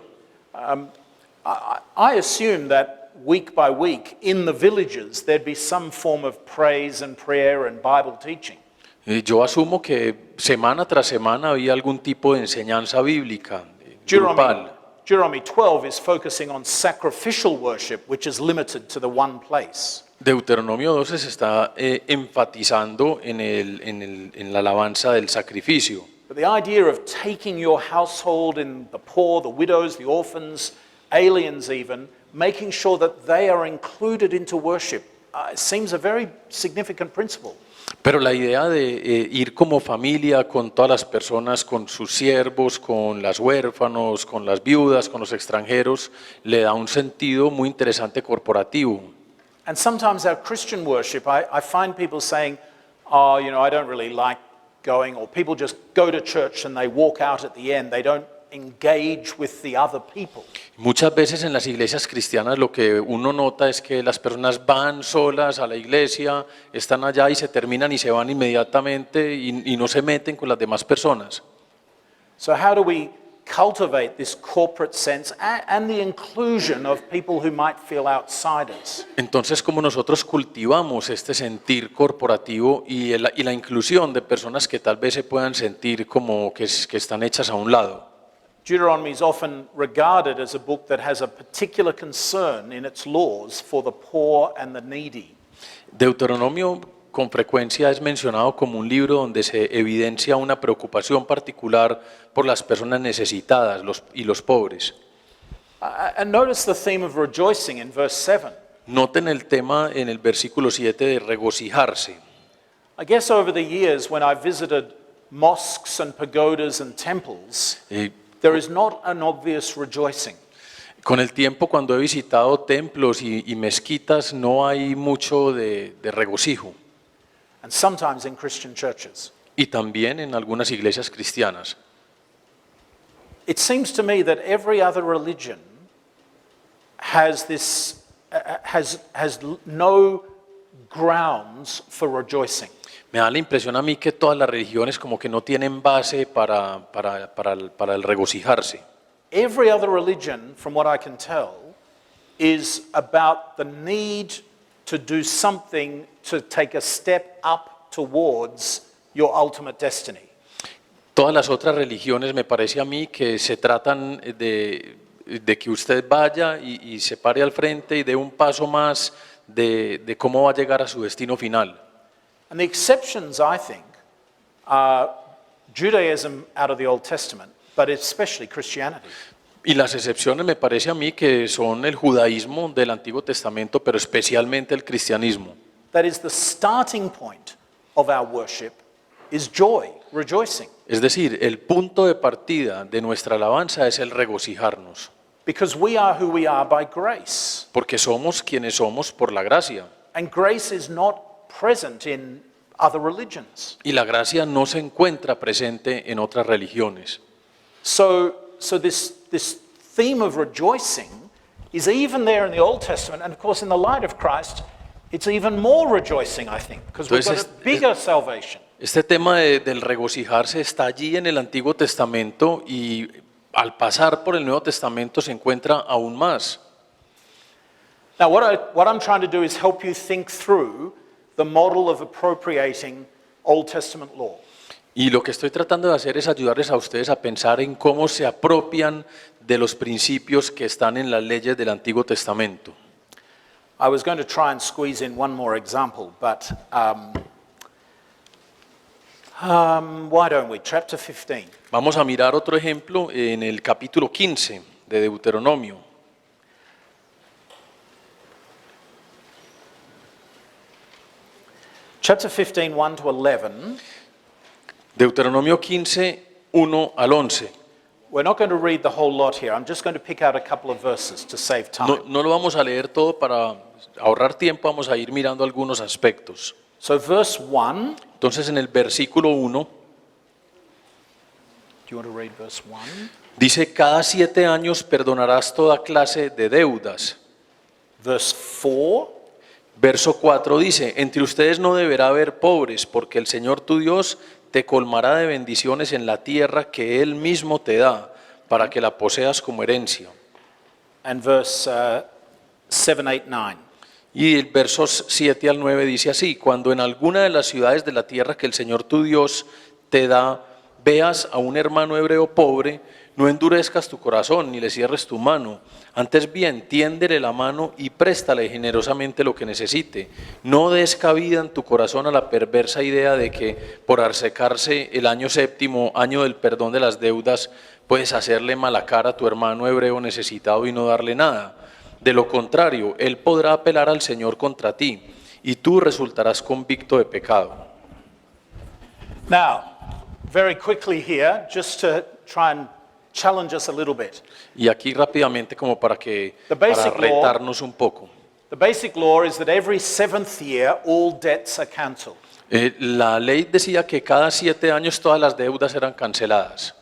I assume that week by week in the villages there'd be some form of praise and prayer and Bible teaching. Yo asumo que semana tras semana había algún tipo de enseñanza bíblica grupal. Deuteronomy 12 is focusing on sacrificial worship, which is limited to the one place. Deuteronomio 12 se está enfatizando en la alabanza del sacrificio. But the idea of taking your household in the poor, the widows, the orphans, aliens even, making sure that they are included into worship, seems a very significant principle. Pero la idea de ir como familia con todas las personas, con sus siervos, con las huérfanos, con las viudas, con los extranjeros, le da un sentido muy interesante corporativo. And sometimes our Christian worship, I find people saying, oh, you know, I don't really like going, or people just go to church and they walk out at the end. They don't engage with the other people. Muchas veces en las iglesias cristianas lo que uno nota es que las personas van solas a la iglesia, están allá y se terminan y se van inmediatamente y no se meten con las demás personas. So how do we cultivate this corporate sense and the inclusion of people who might feel outsiders? Entonces, como nosotros cultivamos este sentir corporativo y la inclusión de personas que tal vez se puedan sentir como que están hechas a un lado. Deuteronomy is often regarded as a book that has a particular concern in its laws for the poor and the needy. Deuteronomio con frecuencia es mencionado como un libro donde se evidencia una preocupación particular por las personas necesitadas y los pobres. And notice the theme of rejoicing in verse 7. Noten el tema en el versículo 7 de regocijarse. I guess over the years when I visited mosques and pagodas and temples, there is not an obvious rejoicing. Con el tiempo, cuando he visitado templos y mezquitas, no hay mucho de regocijo. And sometimes in Christian churches. Y también en algunas iglesias cristianas. It seems to me that every other religion has no grounds for rejoicing. Me da la impresión a mí que todas las religiones como que no tienen base para el regocijarse. Every other religion, from what I can tell, is about the need to do something to take a step up towards your ultimate destiny. Todas las otras religiones me parece a mí que se tratan de que usted vaya y se pare al frente y dé un paso más de cómo va a llegar a su destino final. And the exceptions, I think, are Judaism out of the Old Testament, but especially Christianity. Y las excepciones me parece a mí que son el judaísmo del Antiguo Testamento, pero especialmente el cristianismo. That is, the starting point of our worship is joy, rejoicing. Es decir, el punto de partida de nuestra alabanza es el regocijarnos. Because we are who we are by grace. Porque somos quienes somos por la gracia. And grace is not present in other religions. Y la gracia no se encuentra presente en otras religiones. So this theme of rejoicing is even there in the Old Testament, and of course in the light of Christ, it's even more rejoicing, I think, because we've got Entonces, a bigger salvation. Este tema del regocijarse está allí en el Antiguo Testamento y al pasar por el Nuevo Testamento se encuentra aún más. Now, what I'm trying to do is help you think through the model of appropriating Old Testament law. Y lo que estoy tratando de hacer es ayudarles a ustedes a pensar en cómo se apropian de los principios que están en las leyes del Antiguo Testamento. I was going to try and squeeze in one more example, but why don't we? Chapter 15. Vamos a mirar otro ejemplo en el capítulo 15 de Deuteronomio. Chapter 15, 1 to 11. Deuteronomio 15, 1 al 11. We're not going to read the whole lot here. I'm just going to pick out a couple of verses to save time. No lo vamos a leer todo para ahorrar tiempo, vamos a ir mirando algunos aspectos. So verse 1, do Entonces en el versículo 1 you want to read verse 1? dice, cada 7 años perdonarás toda clase de deudas. Verse 4, Verso 4 dice, entre ustedes no deberá haber pobres, porque el Señor tu Dios te colmará de bendiciones en la tierra que Él mismo te da, para que la poseas como herencia. and verse 7, 8, 9. Y el versos 7 al 9 dice así, cuando en alguna de las ciudades de la tierra que el Señor tu Dios te da, veas a un hermano hebreo pobre, no endurezcas tu corazón ni le cierres tu mano, antes bien tiéndele la mano y préstale generosamente lo que necesite. No des cabida en tu corazón a la perversa idea de que por acercarse el año séptimo, año del perdón de las deudas, puedes hacerle mala cara a tu hermano hebreo necesitado y no darle nada. De lo contrario, él podrá apelar al Señor contra ti y tú resultarás convicto de pecado. Now, very quickly here, just to try and challenge us a little bit. Y aquí rápidamente como para The basic law- retarnos un poco. The basic law is that every seventh year, all debts are cancelled. La ley decía que cada 7 años todas las deudas eran canceladas.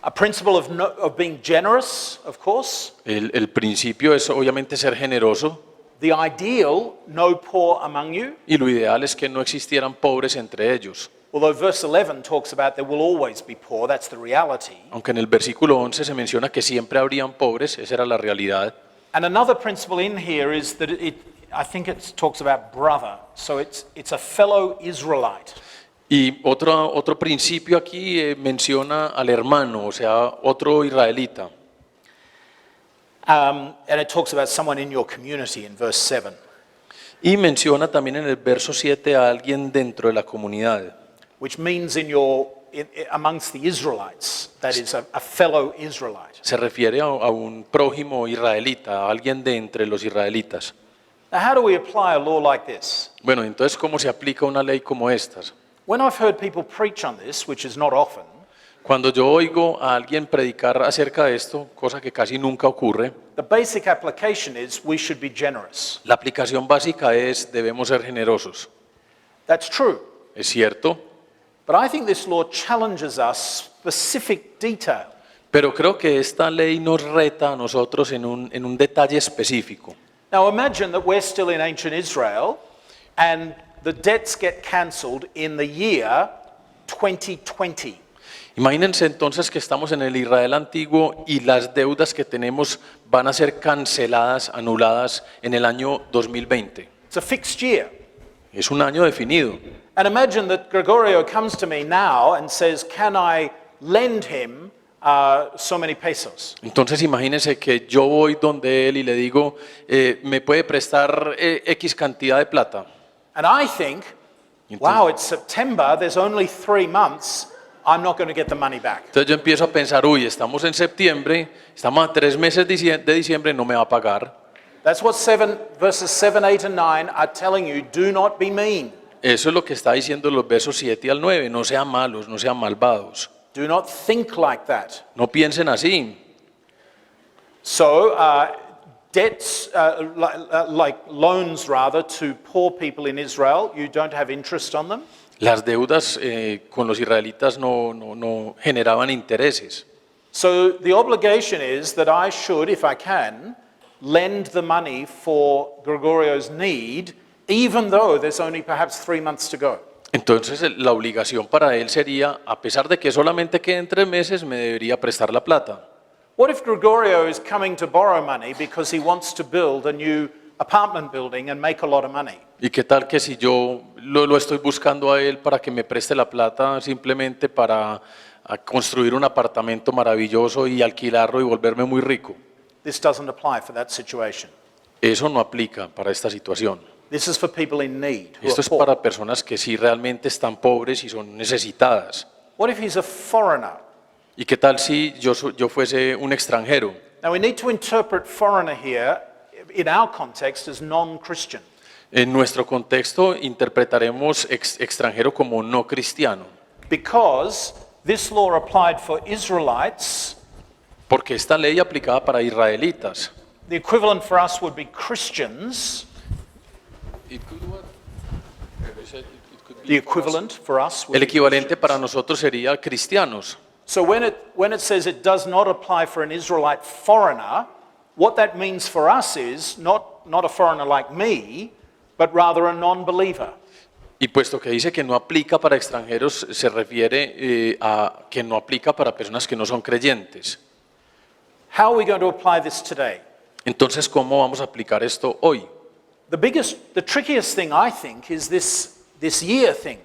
A principle of being generous, of course. El principio es obviamente ser generoso The ideal, no poor among you. y lo ideal es que no existieran pobres entre ellos. Although verse 11 talks about there will always be poor, that's the reality. Aunque en el versículo 11 se menciona que siempre habrían pobres, esa era la realidad. And another principle in here is that I think it talks about brother, so it's a fellow Israelite. Y otro principio aquí menciona al hermano, o sea, otro israelita. And it talks about someone in your community in verse 7. Y menciona también en el verso 7 a alguien dentro de la comunidad. Which means amongst the Israelites, that is a fellow Israelite. Se refiere a un prójimo israelita, a alguien de entre los israelitas. Now, how do we apply a law like this? Bueno, entonces, ¿cómo se aplica una ley como estas? When I've heard people preach on this, which is not often, Cuando yo oigo a alguien predicar acerca de esto, cosa que casi nunca ocurre, the basic application is we should be generous. la aplicación básica es debemos ser generosos. That's true. ¿Es cierto? But I think this law challenges us specific detail. Pero creo que esta ley nos reta a nosotros en un detalle específico. Now imagine that we're still in ancient Israel and the debts get cancelled in the year 2020. Imagínense entonces que estamos en el Israel antiguo y las deudas que tenemos van a ser canceladas, anuladas en el año 2020. It's a fixed year. Es un año definido. And imagine that Gregorio comes to me now and says, can I lend him so many pesos? Entonces imagínense que yo voy donde él y le digo, ¿me puede prestar X cantidad de plata? And I think, wow, it's September, there's only 3 months, I'm not going to get the money back. Entonces yo empiezo a pensar, uy, estamos en septiembre, estamos a 3 meses de diciembre, no me va a pagar. That's what verses 7, 8, and 9 are telling you, do not be mean. Eso es lo que está diciendo los versos 7 al 9, no sean malos, no sean malvados. Do not think like that. No piensen así. So, debts, like loans rather, to poor people in Israel, you don't have interest on them. Las deudas con los israelitas no generaban intereses. So the obligation is that I should, if I can, lend the money for Gregorio's need, even though there's only perhaps 3 months to go? Entonces la obligación para él sería, a pesar de que solamente queden 3 meses, me debería prestar la plata. What if Gregorio is coming to borrow money because he wants to build a new apartment building and make a lot of money? ¿Y qué tal que si yo lo estoy buscando a él para que me preste la plata simplemente para construir un apartamento maravilloso y alquilarlo y volverme muy rico? This doesn't apply for that situation. Eso no aplica para esta situación. This is for people in need, who Esto are es poor. para personas que sí realmente están pobres y son necesitadas. What if he's a foreigner? ¿Y qué tal si yo fuese un extranjero? Now we need to interpret foreigner here in our context as non-Christian. En nuestro contexto interpretaremos extranjero como no cristiano, Because this law applied for Israelites, porque esta ley aplicaba para israelitas. the equivalent for us would be Christians. The equivalent for us would El be equivalente Christians. para nosotros sería cristianos. So when it says it does not apply for an Israelite foreigner, what that means for us is not a foreigner like me, but rather a non-believer. Y puesto que dice que no aplica para extranjeros, se refiere a que no aplica para personas que no son creyentes. How are we going to apply this today? Entonces, ¿cómo vamos a aplicar esto hoy? The trickiest thing, I think, is this year thing,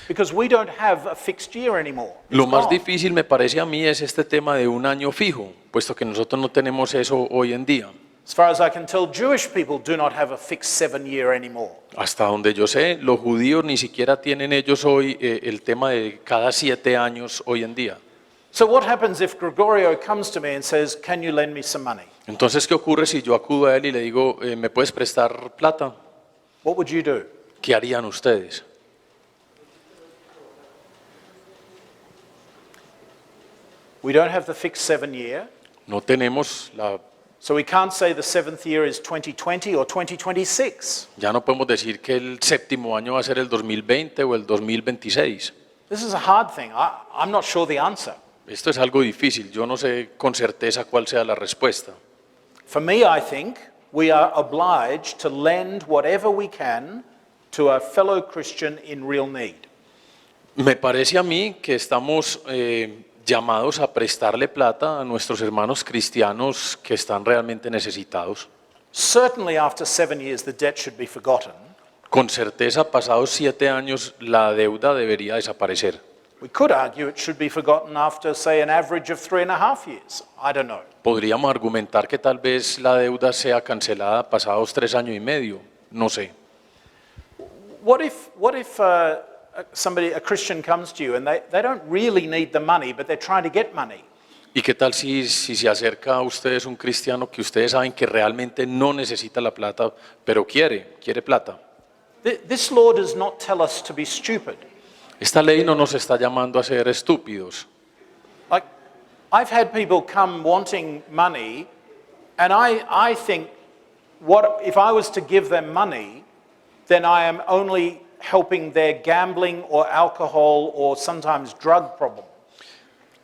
because we don't have a fixed year anymore. It's Lo más gone. difícil me parece a mí es este tema de un año fijo, puesto que nosotros no tenemos eso hoy en día. As far as I can tell, Jewish people do not have a fixed 7-year anymore. Hasta donde yo sé, los judíos ni siquiera tienen ellos hoy el tema de cada 7 años hoy en día. So what happens if Gregorio comes to me and says, "Can you lend me some money?" Entonces, ¿qué ocurre si yo acudo a él y le digo, ¿me puedes prestar plata? What would you do? ¿Qué harían ustedes? We don't have the fixed 7-year, No tenemos so we can't say the 7th year is 2020 or 2026. ya no podemos decir que el séptimo año va a ser el 2020 o el 2026. This is a hard thing. I'm not sure the answer. Esto es algo difícil, yo no sé con certeza cuál sea la respuesta. For me, I think we are obliged to lend whatever we can to a fellow Christian in real need. Me parece a mí que estamos llamados a prestarle plata a nuestros hermanos cristianos que están realmente necesitados. Certainly after 7 years, the debt should be forgotten. Con certeza, pasados 7 años, la deuda debería desaparecer. We could argue it should be forgotten after, say, an average of 3.5 years. I don't know. Podríamos argumentar que tal vez la deuda sea cancelada pasados 3 años y medio, no sé. What if a Christian comes to you and they don't really need the money, but they're trying to get money? ¿Y qué tal si se acerca a ustedes un cristiano que ustedes saben que realmente no necesita la plata, pero quiere plata? This law does not tell us to be stupid. Esta ley no nos está llamando a ser estúpidos. Like, I've had people come wanting money, and I think, what if I was to give them money, then I am only helping their gambling or alcohol or sometimes drug problem.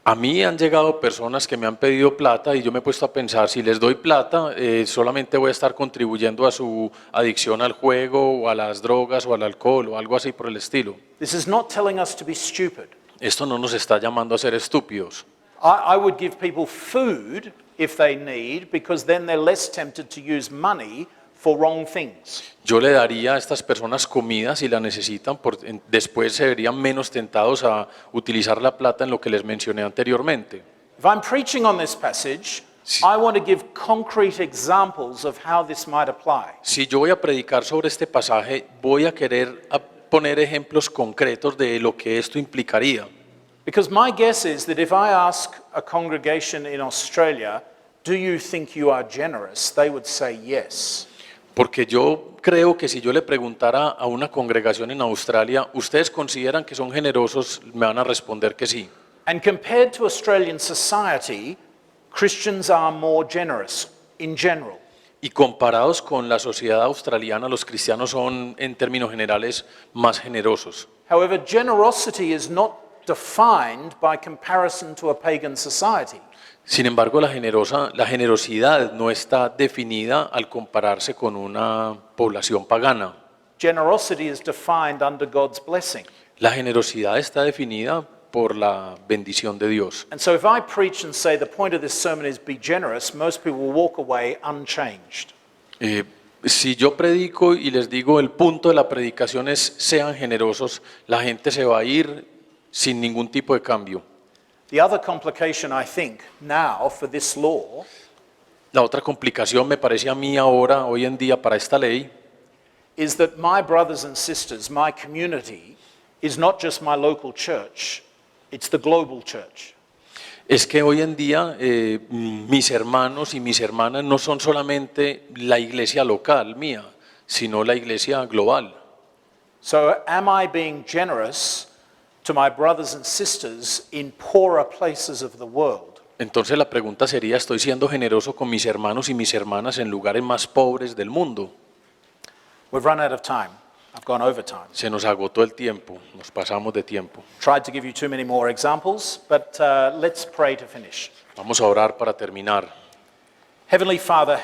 A mí han llegado personas que me han pedido plata y yo me he puesto a pensar, si les doy plata, solamente voy a estar contribuyendo a su adicción al juego o a las drogas o al alcohol o algo así por el estilo. This is not telling us to be stupid. Esto no nos está llamando a ser estúpidos. I would give people food if they need, because then they're less tempted to use money for wrong things. Yo le daría a estas personas comida si la necesitan, después se verían menos tentados a utilizar la plata en lo que les mencioné anteriormente. If I'm preaching on this passage, I want to give concrete examples of how this might apply. Si yo voy a predicar sobre este pasaje, voy a querer poner ejemplos concretos de lo que esto implicaría. Because my guess is that if I ask a congregation in Australia, "Do you think you are generous?" they would say yes. Porque yo creo que si yo le preguntara a una congregación en Australia, ¿ustedes consideran que son generosos? Me van a responder que sí. And compared to Australian society, Christians are more generous in general. Y comparados con la sociedad australiana, los cristianos son, en términos generales, más generosos. However, generosity is not defined by comparison to a pagan society. Sin embargo, la generosidad no está definida al compararse con una población pagana. Generosity is defined under God's blessing. La generosidad está definida por la bendición de Dios. And so if I preach and say the point of this sermon is be generous, most people will walk away unchanged. Si yo predico y les digo el punto de la predicación es sean generosos, la gente se va a ir sin ningún tipo de cambio. The other complication, I think, now for this law La otra complicación me parece a mí ahora, hoy en día, para esta ley, is that my brothers and sisters, my community, is not just my local church, it's the global church. es que hoy en día mis hermanos y mis hermanas no son solamente la iglesia local mía, sino la iglesia global. So am I being generous to my brothers and sisters in poorer places of the world? Entonces la pregunta sería, ¿estoy siendo generoso con mis hermanos y mis hermanas en lugares más pobres del mundo? We've run out of time. I've gone over time. Se nos agotó el tiempo, nos pasamos de tiempo. Tried to give you too many more examples, but let's pray to finish. Vamos a orar para terminar. Heavenly Father,